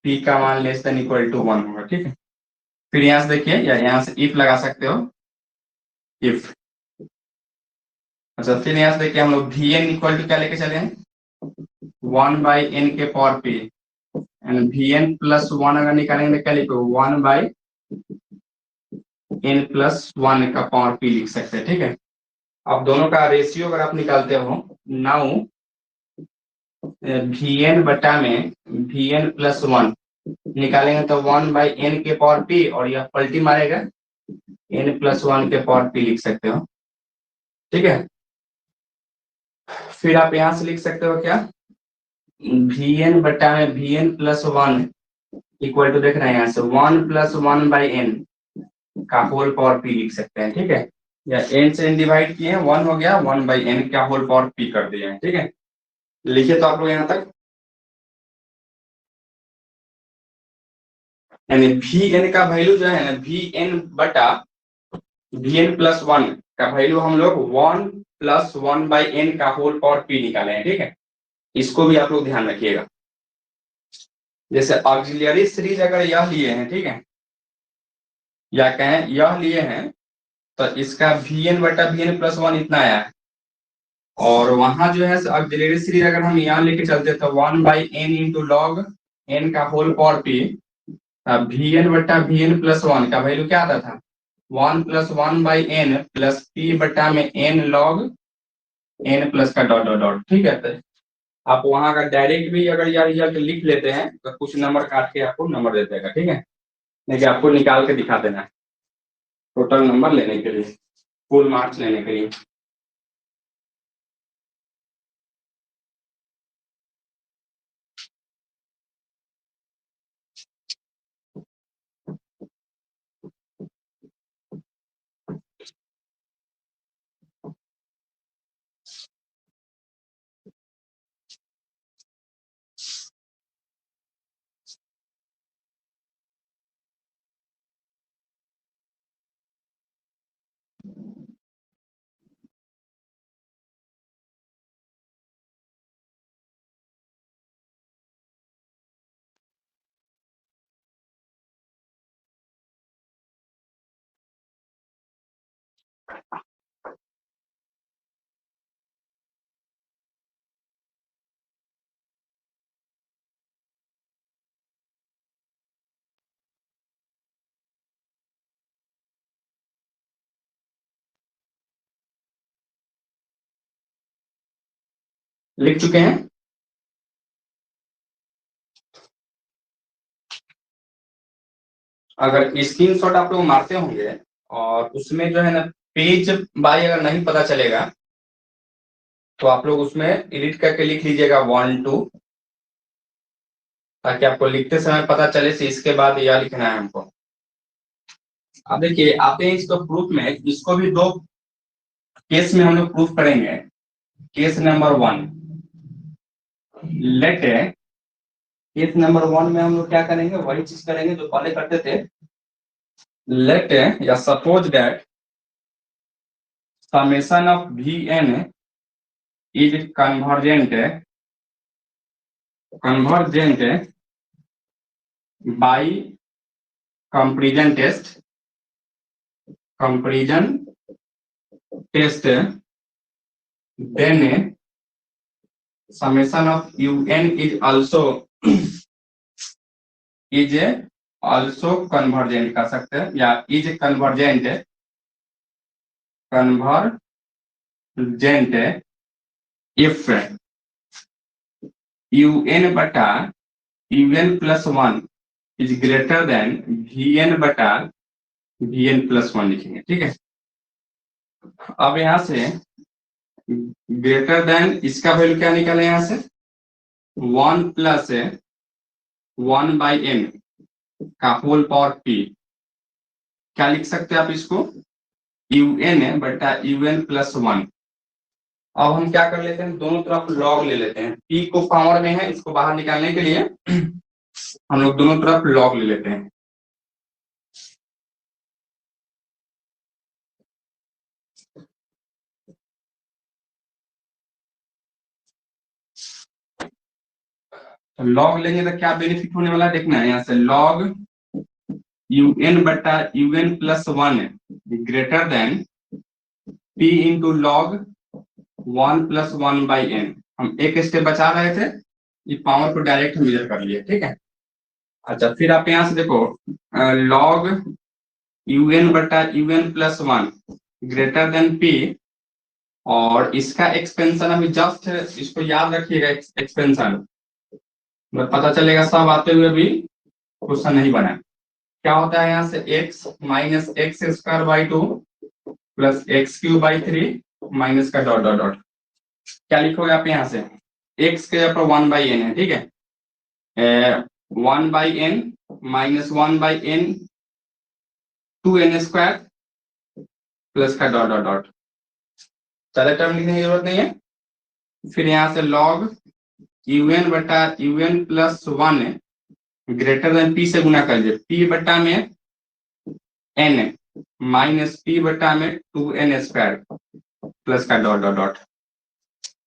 p का मान लेस देन इक्वल टू 1 होगा। ठीक है, फिर यहां से देखिए, या यहां से इफ लगा सकते हो, इफ। अच्छा, फिर यहां से देखिए हम लोग vn इक्वल टू क्या लेके चले हैं, 1/n के power p and vn plus 1 अगर निकालेंगे तो क्या लिखो, 1/n प्लस 1 का पावर p लिख सकते हैं। ठीक है, अब दोनों का रेशियो अगर आप निकालते हो, नाउ vn बटा में vn प्लस 1 निकालेंगे तो 1/n के पावर p और यह पलटी मारेगा n प्लस 1 के पावर p लिख सकते हो। ठीक है, फिर आप यहां से लिख सकते हो क्या, vn बटा में vn प्लस 1 इक्वल टू, देख रहे हैं यहाँ से 1 प्लस 1/n का होल पावर p लिख सकते हैं। ठीक है, या n से n डिवाइड किए हैं, 1 हो गया, 1/n का होल पावर p कर दिए हैं। ठीक है, लिखिए तो आप लोग यहाँ तक, यानी vn का वैल्यू जो है ना, vn बटा vn प्लस 1 का वैल्यू हम लोग 1 प्लस 1/n का होल पावर p निकाले हैं। ठीक है, इसको भी आप लोग ध्यान रखिएगा। जैसे ऑक्सिलरी सीरीज अगर यह लिए हैं, ठीक है, या कहें यह लिए हैं, तो इसका vn बटा vn प्लस 1 इतना आया है, और वहां जो है ऑक्सिलरी सीरीज अगर हम यहाँ लेके चलते तो 1/n इंटू लॉग n का होल पावर p, vn बटा vn प्लस 1 का वैल्यू क्या आता था, 1 प्लस 1/n प्लस p बटा में n लॉग n प्लस का डॉट डॉट डॉट। ठीक है, तो आप वहां का डायरेक्ट भी अगर यह रिजल्ट लिख लेते हैं तो कुछ नंबर काट के आपको नंबर दे देगा। ठीक है, लेकिन आपको निकाल के दिखा देना है टोटल नंबर लेने के लिए, फुल मार्क्स लेने के लिए। लिख चुके हैं? अगर स्क्रीनशॉट आप लोग मारते होंगे और उसमें जो है ना पेज बाय अगर नहीं पता चलेगा तो आप लोग उसमें एडिट करके लिख लीजिएगा 1 2, ताकि आपको लिखते समय पता चले कि इसके बाद यह लिखना है हमको। अब देखिए आते हैं इसको प्रूफ में, इसको भी दो केस में हम लोग प्रूफ करेंगे। Case number 1, let case number 1 में हम लोग क्या करेंगे, वही चीज करेंगे जो पहले करते थे। लेट या suppose that summation of Vn is convergent by comparison test then summation of un is also convergent कर सकते हैं, या is convergent if un बटा un plus 1 is greater than vn बटा vn प्लस 1 लिखेंगे। ठीक है, अब यहां से ग्रेटर देन इसका वैल्यू क्या निकाले, यहां से 1 प्लस 1 बाई एन का होल पावर पी। क्या लिख सकते हैं आप इसको, un बटा un प्लस 1। अब हम क्या कर लेते हैं, दोनों तरफ लॉग ले लेते हैं। p को पावर में है, इसको बाहर निकालने के लिए हम लोग दोनों तरफ लॉग ले लेते हैं। तो लॉग लेंगे तो क्या बेनिफिट होने वाला है देखना है, यहाँ से लॉग un बटा un plus 1 greater than p into log 1 plus 1 by n. हम एक स्टेप बचा रहे थे, ये पावर को डायरेक्ट मेजर कर लिए। ठीक है, अच्छा फिर आप यहाँ से देखो लॉग un बटा un plus 1 greater than p, और इसका एक्सपेंशन अभी जस्ट इसको याद रखिएगा, एक्सपेंशन पता चलेगा सब आते हुए भी क्वेश्चन नहीं बना। क्या होता है यहाँ से x minus x square by 2 plus x cube by 3 minus का डॉट डॉट डॉट। क्या लिखोगे आप यहाँ से, x के ऊपर 1 बाई एन है। ठीक है, 1 by n minus 1 by n 2n square plus का डॉट डॉट डॉट। ज्यादा टर्म लिखने की जरूरत नहीं है। फिर यहाँ से लॉग un बटा un plus 1 greater than p से गुना कर लीजिए, p बटा में n माइनस p बटा में 2n स्क्वायर प्लस का डॉट डॉट डॉट।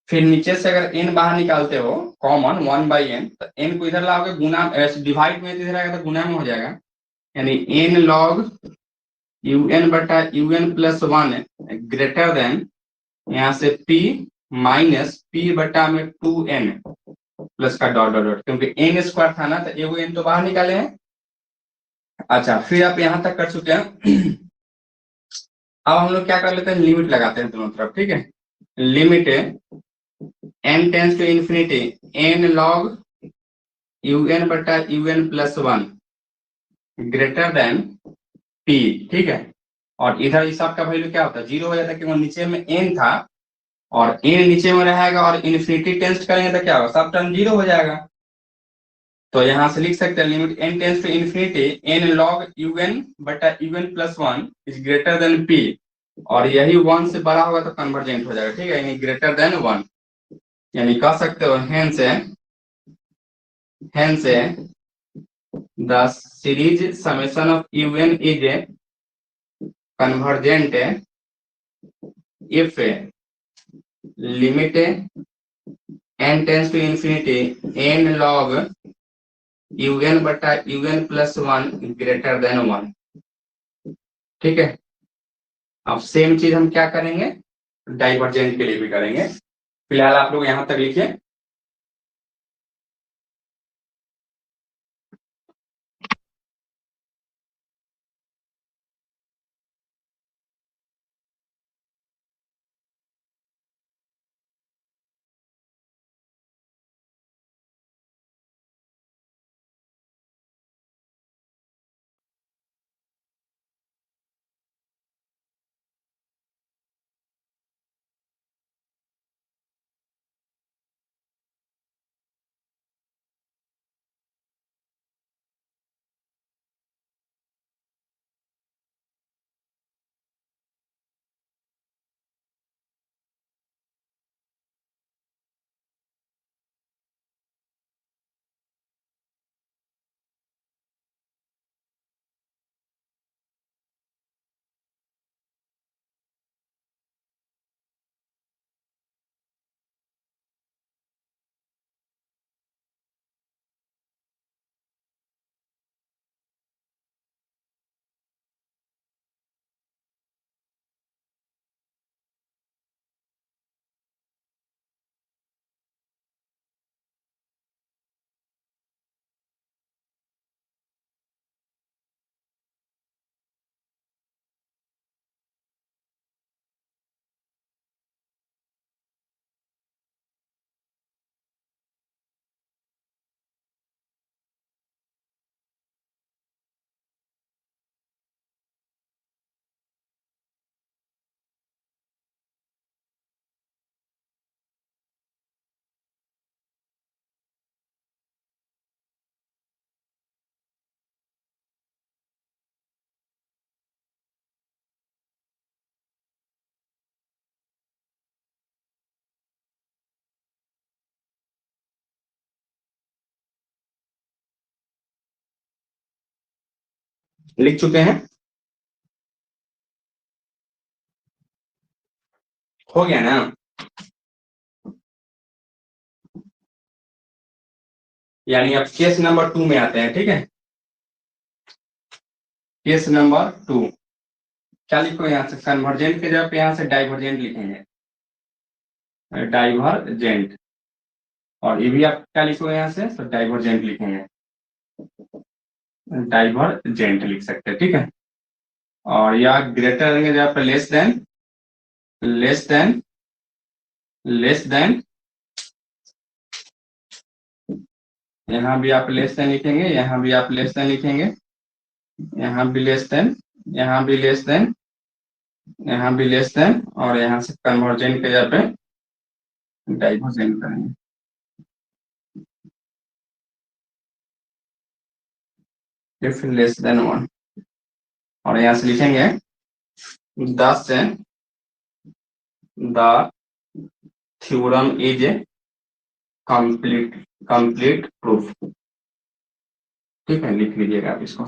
फिर नीचे से अगर n बाहर निकालते हो कॉमन 1 बाई एन, तो n को इधर लाओगे गुना, डिवाइड में इधर आएगा तो गुना में हो जाएगा, यानी n लॉग un बटा un प्लस 1 ग्रेटर देन यहाँ से p माइनस p बटा में 2n प्लस का डॉट डॉट डॉट, क्योंकि n स्क्वायर था ना तो एगो n तो बाहर निकाले हैं। अच्छा फिर आप यहां तक कर चुके हैं। अब हम लोग क्या कर लेते हैं, लिमिट लगाते हैं दोनों तरफ। ठीक है, limit n tends to infinity n log un बटा un plus 1 greater than p। ठीक है, और इधर इस सब का वैल्यू क्या होता है, 0 हो जाता है, क्योंकि नीचे में n था और n नीचे में रहेगा और इन्फिनिटी टेंस करेंगे तो क्या होगा, सब टर्म 0 हो जाएगा। तो यहां से लिख सकते हैं limit n tends to infinity n log un बटा un plus 1 is greater than p, और यही 1 से बड़ा होगा तो कन्वर्जेंट हो जाएगा। ठीक है, यानी ग्रेटर देन 1, यानी कह सकते हो hence the series summation of un is convergent if limit n tends to infinity n log un बटा un प्लस 1 ग्रेटर देन 1। ठीक है, अब सेम चीज हम क्या करेंगे, डाइवर्जेंट के लिए भी करेंगे। फिलहाल आप लोग यहां तक लिखिए। लिख चुके हैं, हो गया ना। यानी अब केस नंबर 2 में आते हैं, ठीक है। केस नंबर 2 क्या लिखो, यहाँ से कन्वर्जेंट के जगह पे यहाँ से डाइवर्जेंट लिखेंगे, डाइवर्जेंट। और ये भी आप क्या लिखो यहाँ से, तो डाइवर्जेंट लिखेंगे, डाइवर्जेंट लिख सकते हैं, ठीक है। और या ग्रेटर के जगह पे less than, less than, less than, यहाँ भी आप लेस देन लिखेंगे, यहाँ भी आप लेस देन लिखेंगे, यहाँ भी लेस देन, यहाँ भी लेस देन, यहाँ भी लेस देन, और यहाँ से कन्वर्जेंट के जगह पे डाइवर्जेंट करेंगे। इफ लेस देन 1, और यहाँ से लिखेंगे दस the theorem is a complete proof, ठीक है। लिख लीजिएगा आप इसको,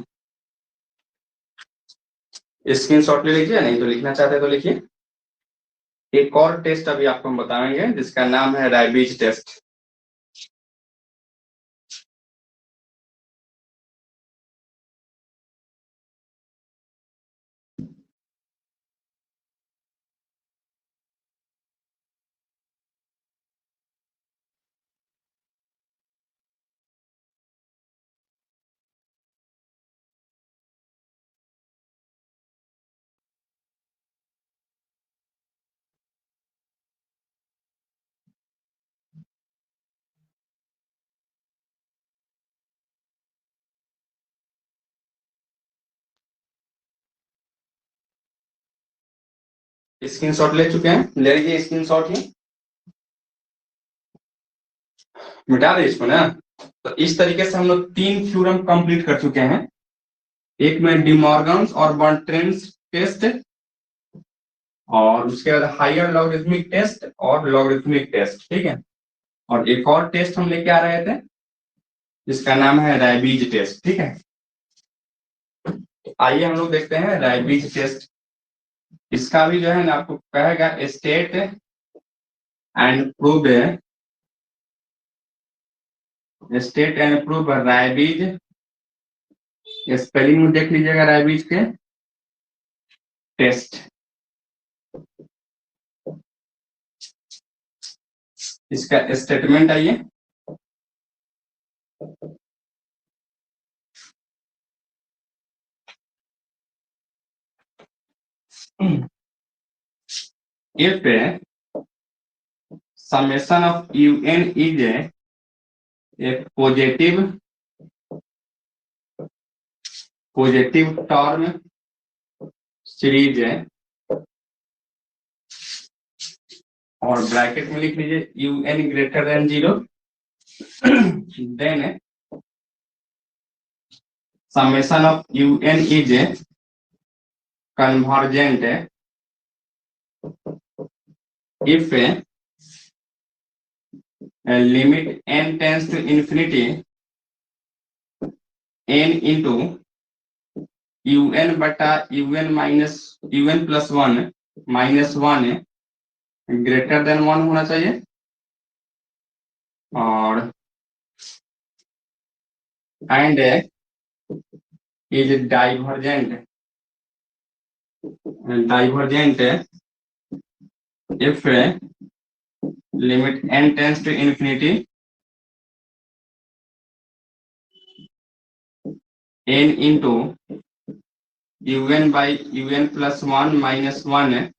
स्क्रीनशॉट ले लीजिए, नहीं तो लिखना चाहते तो लिखिए। एक और टेस्ट अभी आपको हम बताएंगे जिसका नाम है रैबिज टेस्ट। स्क्रीनशॉट ले चुके हैं, ले लीजिए स्क्रीनशॉट ही, मिटा दे इसको ना। तो इस तरीके से हम लोग 3 थ्योरम कंप्लीट कर चुके हैं। एक में डिमॉर्गन्स और बर्ट्रेंड्स टेस्ट, और उसके बाद हायर लॉगरिथमिक टेस्ट और लॉगरिथमिक टेस्ट, ठीक है। और एक और टेस्ट हम लेके आ रहे थे जिसका नाम है रैबिज टेस्ट, ठीक है। आइए हम लोग देखते हैं रैबिज टेस्ट। इसका भी जो है ना आपको कहेगा state and prove, state and prove rabies, spelling में देख लीजिएगा रैबिज के टेस्ट, इसका स्टेटमेंट आइए, if summation of un is a positive term series है, और ब्रैकेट में लिख लीजिए un greater than 0, then summation of un is a convergent if limit n tends to infinity n into un बटा un minus un plus 1 minus 1 greater than 1 होना चाहिए, और and is divergent if limit n tends to infinity n into un by un plus 1 minus 1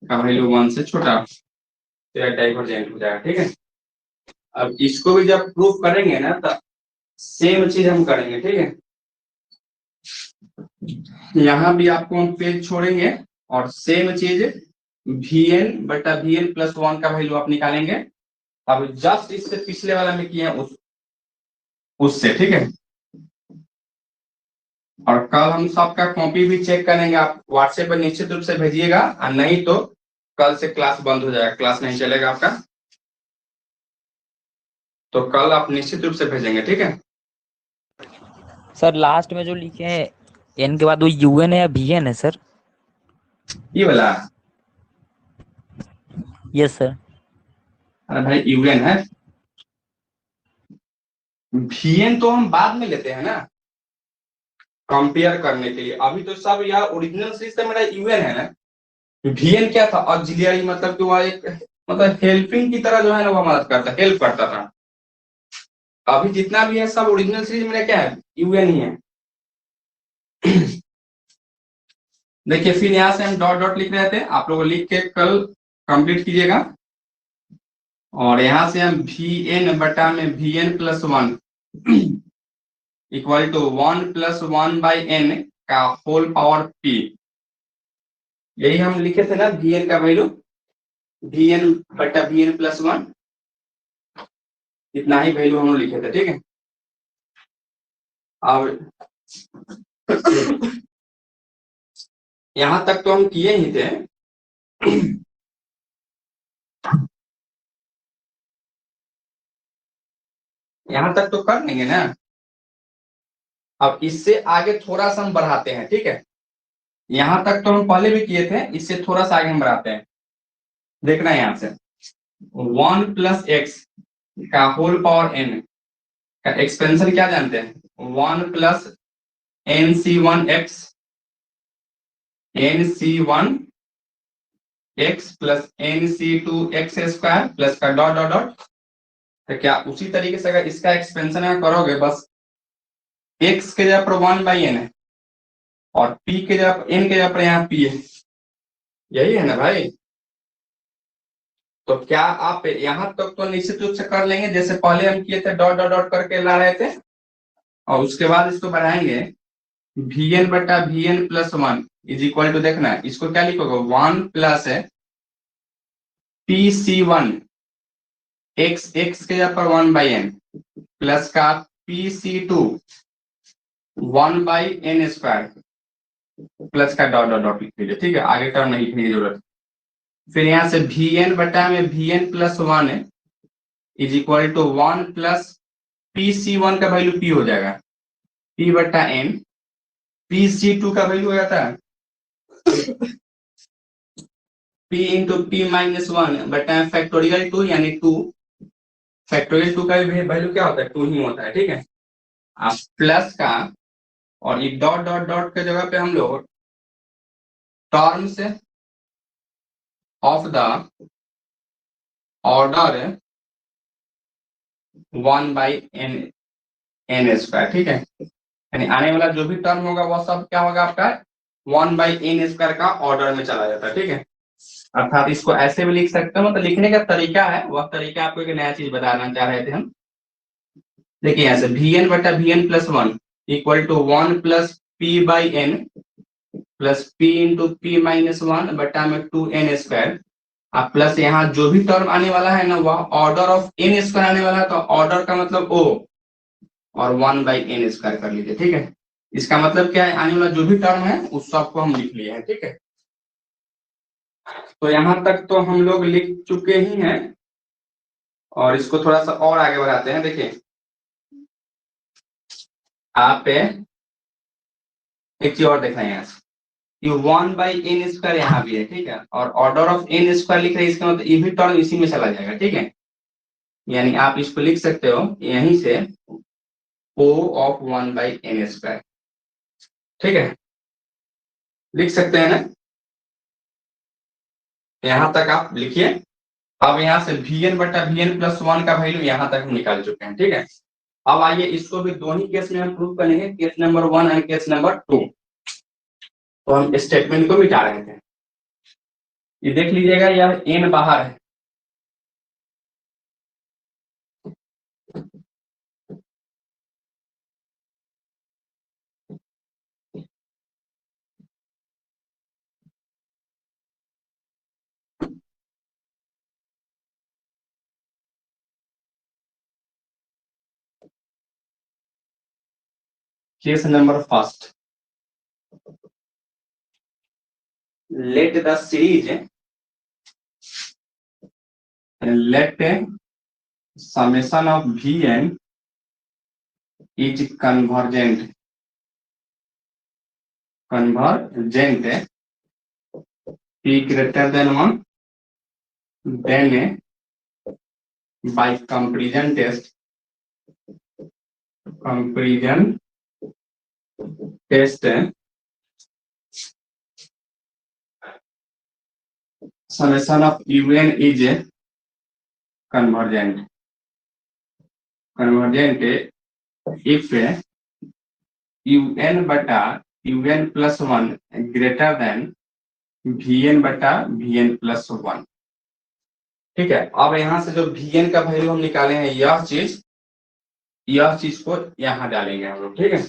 का वैल्यू 1 से छोटा, तो डाइवर्जेंट हो जाएगा। ठीक है, अब इसको भी जब प्रूफ करेंगे ना तो सेम चीज हम करेंगे। ठीक है, यहाँ भी आपको हम पेज छोड़ेंगे और सेम चीज vn बटा vn प्लस 1 का वैल्यू आप निकालेंगे। अब जस्ट इससे पिछले वाला में किए उससे। ठीक है, और कल हम सबका कॉपी भी चेक करेंगे, आप व्हाट्सएप पर निश्चित रूप से भेजिएगा, और नहीं तो कल से क्लास बंद हो जाएगा, क्लास नहीं चलेगा आपका, तो कल आप निश्चित रूप से भेजेंगे। ठीक है सर लास्ट में जो लिखे हैं एन के बाद वो यूएन है या वीएन है सर? ये वाला, यस सर। अरे भाई यूएन है, वीएन तो हम बाद में लेते हैं ना कंपेयर करने के लिए, अभी तो सब यहाँ ओरिजिनल सिस्टम मेरा यूएन है ना। वीएन क्या था, ऑक्सिलियरी, मतलब कि वह एक मतलब हेल्पिंग की तरह जो है ना वो मदद करता, हेल्प करता था। अभी जितना भी है सब ओरिजिनल सीरीज मेरा क्या है, यूएन ही है। देखिए फिर यहाँ से हम डॉट डॉट लिख रहे थे, आप लोग लिख के कल कंप्लीट कीजिएगा, और यहाँ से हम vn बटा में vn plus 1 equal to 1 plus 1 by n का होल पावर p, यही हम लिखे थे ना vn का वैल्यू, vn बटा vn प्लस 1, इतना ही वैल्यू हम लिखे थे। ठीक है, अब यहां तक तो हम किए ही थे। यहां तक तो कर लेंगे ना, अब इससे आगे थोड़ा सा हम बढ़ाते हैं। ठीक है, यहां तक तो हम पहले भी किए थे, इससे थोड़ा सा आगे हम बढ़ाते हैं। देखना है यहां से 1 प्लस एक्स का होल पावर n का एक्सपेंशन क्या जानते हैं, 1 plus nc1x nc1x plus nc2x square plus का डॉट डॉट डॉट। तो क्या उसी तरीके से अगर इसका एक्सपेंशन करोगे, बस x के जगह पर 1 बाई n है और p के जगह n के जगह पर यहाँ p है, यही है ना भाई। तो क्या आप यहां तक तो निश्चित रूप से कर लेंगे, जैसे पहले हम किए थे, डॉट डॉट डॉट करके ला रहे थे, और उसके बाद इसको बढ़ाएंगे vn बटा vn plus 1 is equal to, देखना है इसको क्या लिखोगे, 1 प्लस है pc1 x के जगह पर 1 बाई n प्लस का pc2 1 by n square plus का डॉट डॉट डॉट लिख लीजिए। ठीक है, आगे का नहीं लिखने की जरूरत। फिर यहाँ से vn बटा में vn plus 1 is equal to 1 plus pc1 का वैल्यू p हो जाएगा, p बटा n, pc2 का वैल्यू हो जाता है p इंटू p माइनस 1 बटा फैक्टोरियल 2 यानी 2, फैक्टोरियल 2 का वैल्यू क्या होता है, 2 ही होता है। ठीक है, आप प्लस का, और ये डॉट डॉट डॉट के जगह पे हम लोग terms of the order 1/n square, ठीक है। यानी आने वाला जो भी टर्म होगा वह सब क्या होगा आपका 1/n स्क्वायर का ऑर्डर में चला जाता है, ठीक है। अर्थात इसको ऐसे भी लिख सकते हो, मतलब लिखने का तरीका है, वह तरीका आपको एक नया चीज बताना चाह रहे थे हम। देखिए ऐसे vn बटा vn plus 1 equal to 1 plus p by n plus p into p minus 1 बटा में 2n स्क्वायर। अब प्लस यहाँ जो भी टर्म आने वाला है ना वह ऑर्डर ऑफ n स्क्वायर आने वाला है, तो ऑर्डर का मतलब o और 1/n स्क्वायर कर लीजिए, ठीक है। इसका मतलब क्या है, आने वाला जो भी टर्म है उस सबको हम लिख लिए हैं, ठीक है। तो यहां तक तो हम लोग लिख चुके ही हैं और इसको थोड़ा सा और आगे बढ़ाते हैं। देखिए आप एक चीज और देखना है यहाँ से, ये 1/n स्क्वायर यहाँ भी है, ठीक है, और ऑर्डर ऑफ n स्क्वायर लिख रहे हैं, इसका मतलब ये भी टर्म इसी में चला जाएगा, ठीक है। यानी आप इसको लिख सकते हो यहीं से o ऑफ 1/n स्क्वायर, ठीक है, लिख सकते हैं ना। यहाँ तक आप लिखिए। अब यहाँ से vn बटा vn प्लस 1 का वैल्यू यहाँ तक हम निकाल चुके हैं, ठीक है। अब आइए इसको भी दोनों केस में हम प्रूव करेंगे, case number 1 and case number 2। तो हम स्टेटमेंट को मिटा रहे थे, ये देख लीजिएगा यह n बाहर है, case number first, let the series let summation of vn is convergent p greater than 1, then by comparison test summation of un is convergent if un बटा un plus 1 greater than vn बटा vn प्लस 1, ठीक है। अब यहाँ से जो vn का वैल्यू हम निकाले हैं यह चीज को यहाँ डालेंगे हम लोग, ठीक है।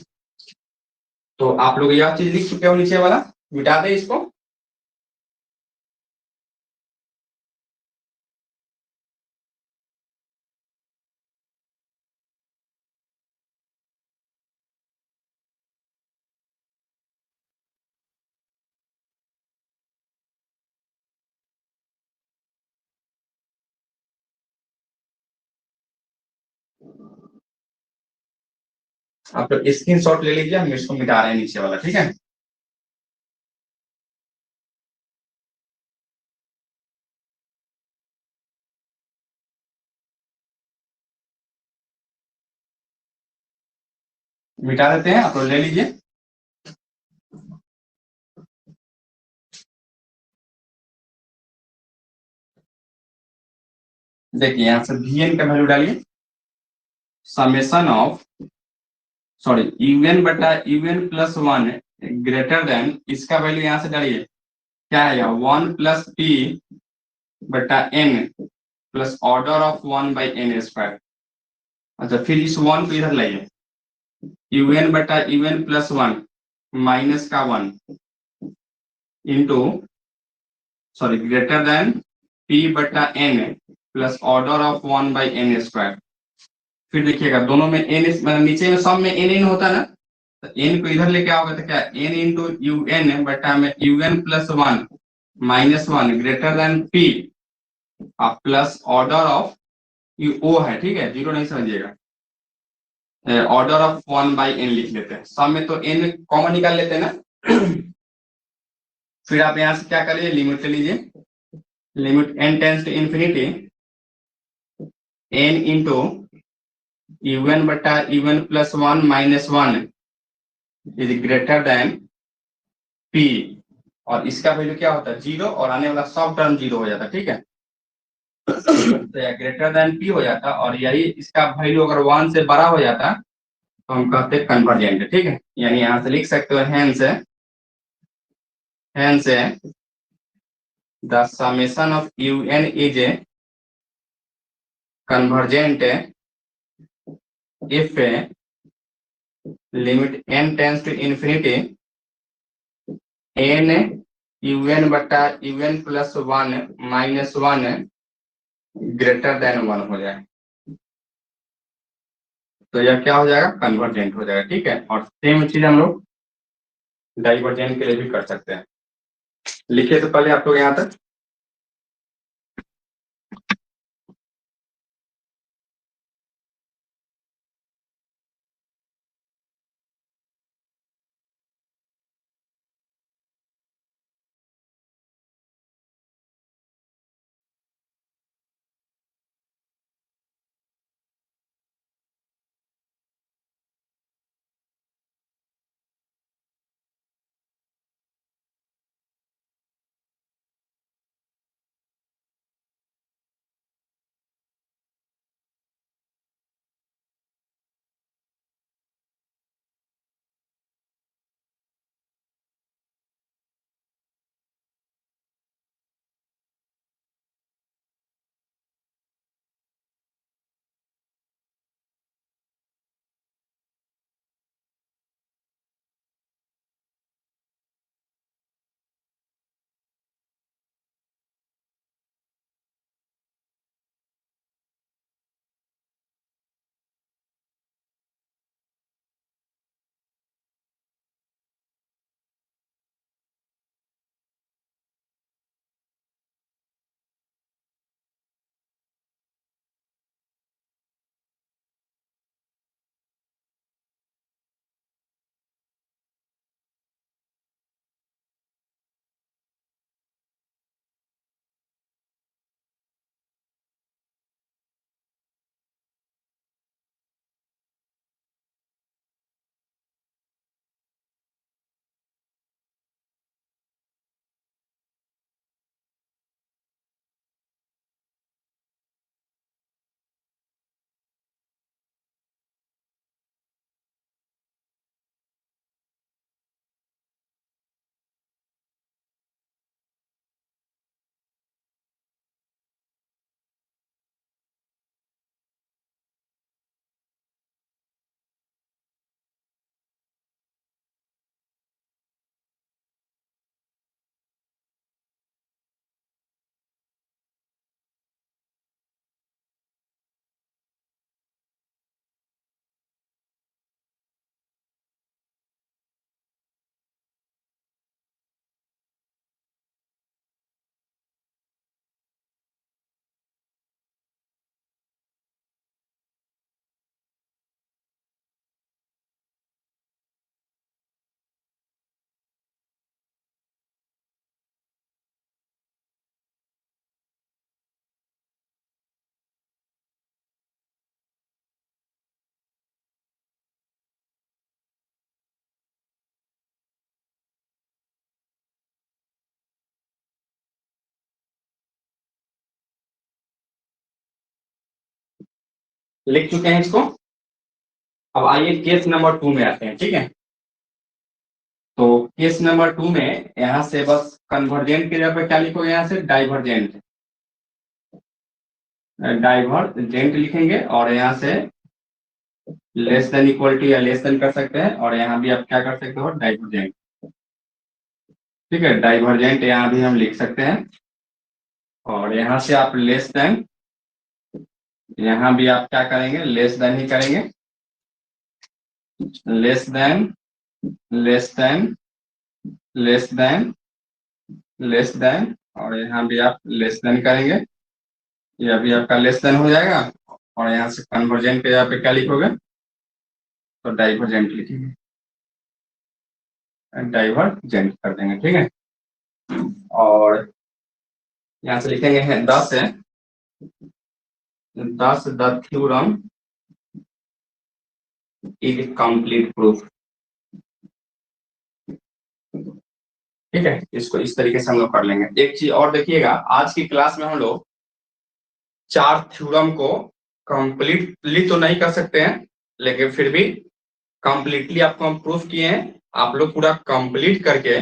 तो आप लोग यह चीज लिख चुके हो, नीचे वाला मिटा दे इसको। आप लोग स्क्रीनशॉट ले लीजिए, हम इसको मिटा रहे हैं नीचे वाला, ठीक है। मिटा देते हैं, आप लोग ले लीजिए। देखिए यहाँ से vn का वैल्यू डालिए, समेशन ऑफ un बटा un प्लस 1 ग्रेटर देन, इसका वैल्यू यहाँ से डालिए, क्या है 1 प्लस p बटा n plus order of 1/n square. अच्छा फिर इस 1 को इधर लाइए, un बटा un प्लस 1 माइनस का 1 इंटू ग्रेटर देन p बटा n plus order of 1/n square. फिर देखिएगा दोनों में n, मतलब नीचे में सब में n होता है ना, तो n को इधर लेके आओगे तो क्या n इंटू un बटा में un plus 1 minus 1 greater than p plus order of, ये o है, ठीक है, जीरो नहीं समझिएगा, ऑर्डर ऑफ 1/n लिख लेते हैं। सब में तो n कॉमन निकाल लेते हैं ना। फिर आप यहाँ से क्या करिए, लिमिट ले लीजिए, limit n tends to infinity n into un बटा un plus 1 minus 1 is greater than p, और इसका वैल्यू क्या होता है 0, और आने वाला सब टर्म 0 हो जाता है, ठीक है। तो यह ग्रेटर देन पी हो जाता, और यही इसका वैल्यू अगर 1 से बड़ा हो जाता तो हम कहते कन्वर्जेंट। ठीक है, यानी यहां से लिख सकते हो hence the summation of un is a convergent if limit n tends to infinity n un बटा un plus 1 minus 1 greater than 1 हो जाए, तो यह क्या हो जाएगा, कन्वर्जेंट हो जाएगा। ठीक है, और सेम चीज हम लोग डाइवर्जेंट के लिए भी कर सकते हैं। लिखिए तो पहले आप लोग यहाँ तक। लिख चुके हैं इसको। अब आइए केस नंबर 2 में आते हैं। ठीक है, तो केस नंबर 2 में यहाँ से बस कन्वर्जेंट की जगह पे क्या लिखोगे, यहाँ से डाइवर्जेंट, डाइवर्जेंट लिखेंगे, और यहाँ से लेस देन इक्वल टू या लेस देन कर सकते हैं, और यहाँ भी आप क्या कर सकते हो, डाइवर्जेंट। ठीक है, डाइवर्जेंट यहाँ भी हम लिख सकते हैं, और यहाँ से आप लेस देन, यहाँ भी आप क्या करेंगे, लेस देन ही करेंगे, less than, less than, less than, less than, और यहाँ भी आप लेस देन करेंगे, यह भी आपका लेस देन हो जाएगा, और यहाँ से कन्वर्जेंट के जगह पे क्या लिखोगे, तो डाइवर्जेंट लिखेंगे, डाइवर्जेंट कर देंगे। ठीक है, और यहाँ से लिखेंगे है 10 है, 10 the theorem is complete proof. ठीक है, इसको इस तरीके से हम लोग कर लेंगे। एक चीज और देखिएगा, आज की क्लास में हम लोग 4 थ्योरम को कंप्लीटली तो नहीं कर सकते हैं, लेकिन फिर भी कंप्लीटली आपको हम प्रूफ किए हैं। आप लोग पूरा कंप्लीट करके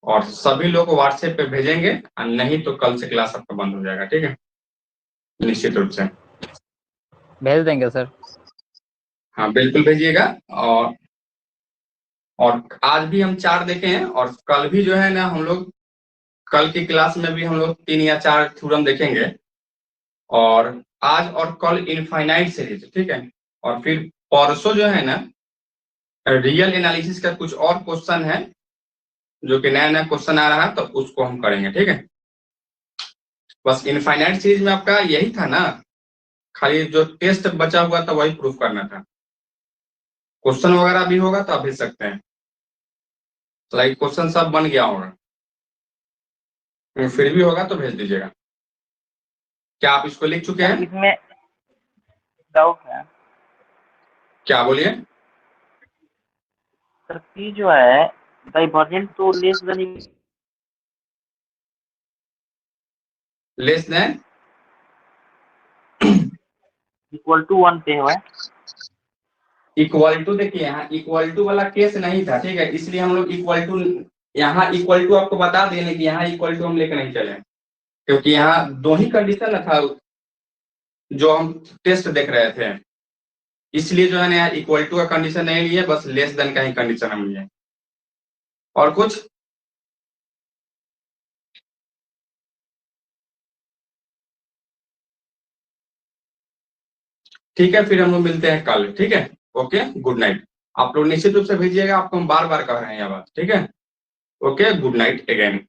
और सभी लोग व्हाट्सएप पे भेजेंगे, और नहीं तो कल से क्लास आपका बंद हो जाएगा, ठीक है, निश्चित रूप से। भेज देंगे सर। हाँ बिल्कुल भेजिएगा। और आज भी हम 4 देखे हैं, और कल भी जो है ना हम लोग, कल की क्लास में भी हम लोग 3 या 4 थ्योरम देखेंगे, और आज और कल इनफाइनाइट सीरीज, ठीक है। और फिर परसों जो है ना रियल एनालिसिस का कुछ और क्वेश्चन है, जो कि नया नया क्वेश्चन आ रहा है, तो उसको हम करेंगे, ठीक है। बस इनफाइनाइट सीरीज में आपका यही था ना, खाली जो टेस्ट बचा हुआ था वही प्रूफ करना था। क्वेश्चन वगैरह भी होगा तो आप भेज सकते हैं, लाइक क्वेश्चन सब बन गया होगा, फिर भी होगा तो भेज दीजिएगा। क्या आप इसको लिख चुके हैं? इसमें डाउट है क्या बोलिए? सर, पी जो है डाइवर्जेंट तो लेस देन इक्वल टू 1 पे है। इक्वल टू, देखिए यहाँ इक्वल टू वाला केस नहीं था, ठीक है, इसलिए हम लोग इक्वल टू, यहाँ इक्वल टू आपको बता देने कि यहाँ इक्वल टू हम लेकर नहीं चले, क्योंकि यहाँ 2 ही कंडीशन था जो हम टेस्ट देख रहे थे, इसलिए जो है ना इक्वल टू का कंडीशन नहीं लिए, बस लेस देन का ही कंडीशन हम लिए। और कुछ? ठीक है, फिर हम लोग मिलते हैं कल, ठीक है। Okay, good night. आप लोग निश्चित रूप से भेजिएगा, आपको हम बार बार कह रहे हैं यह बात, ठीक है। Okay, good night again.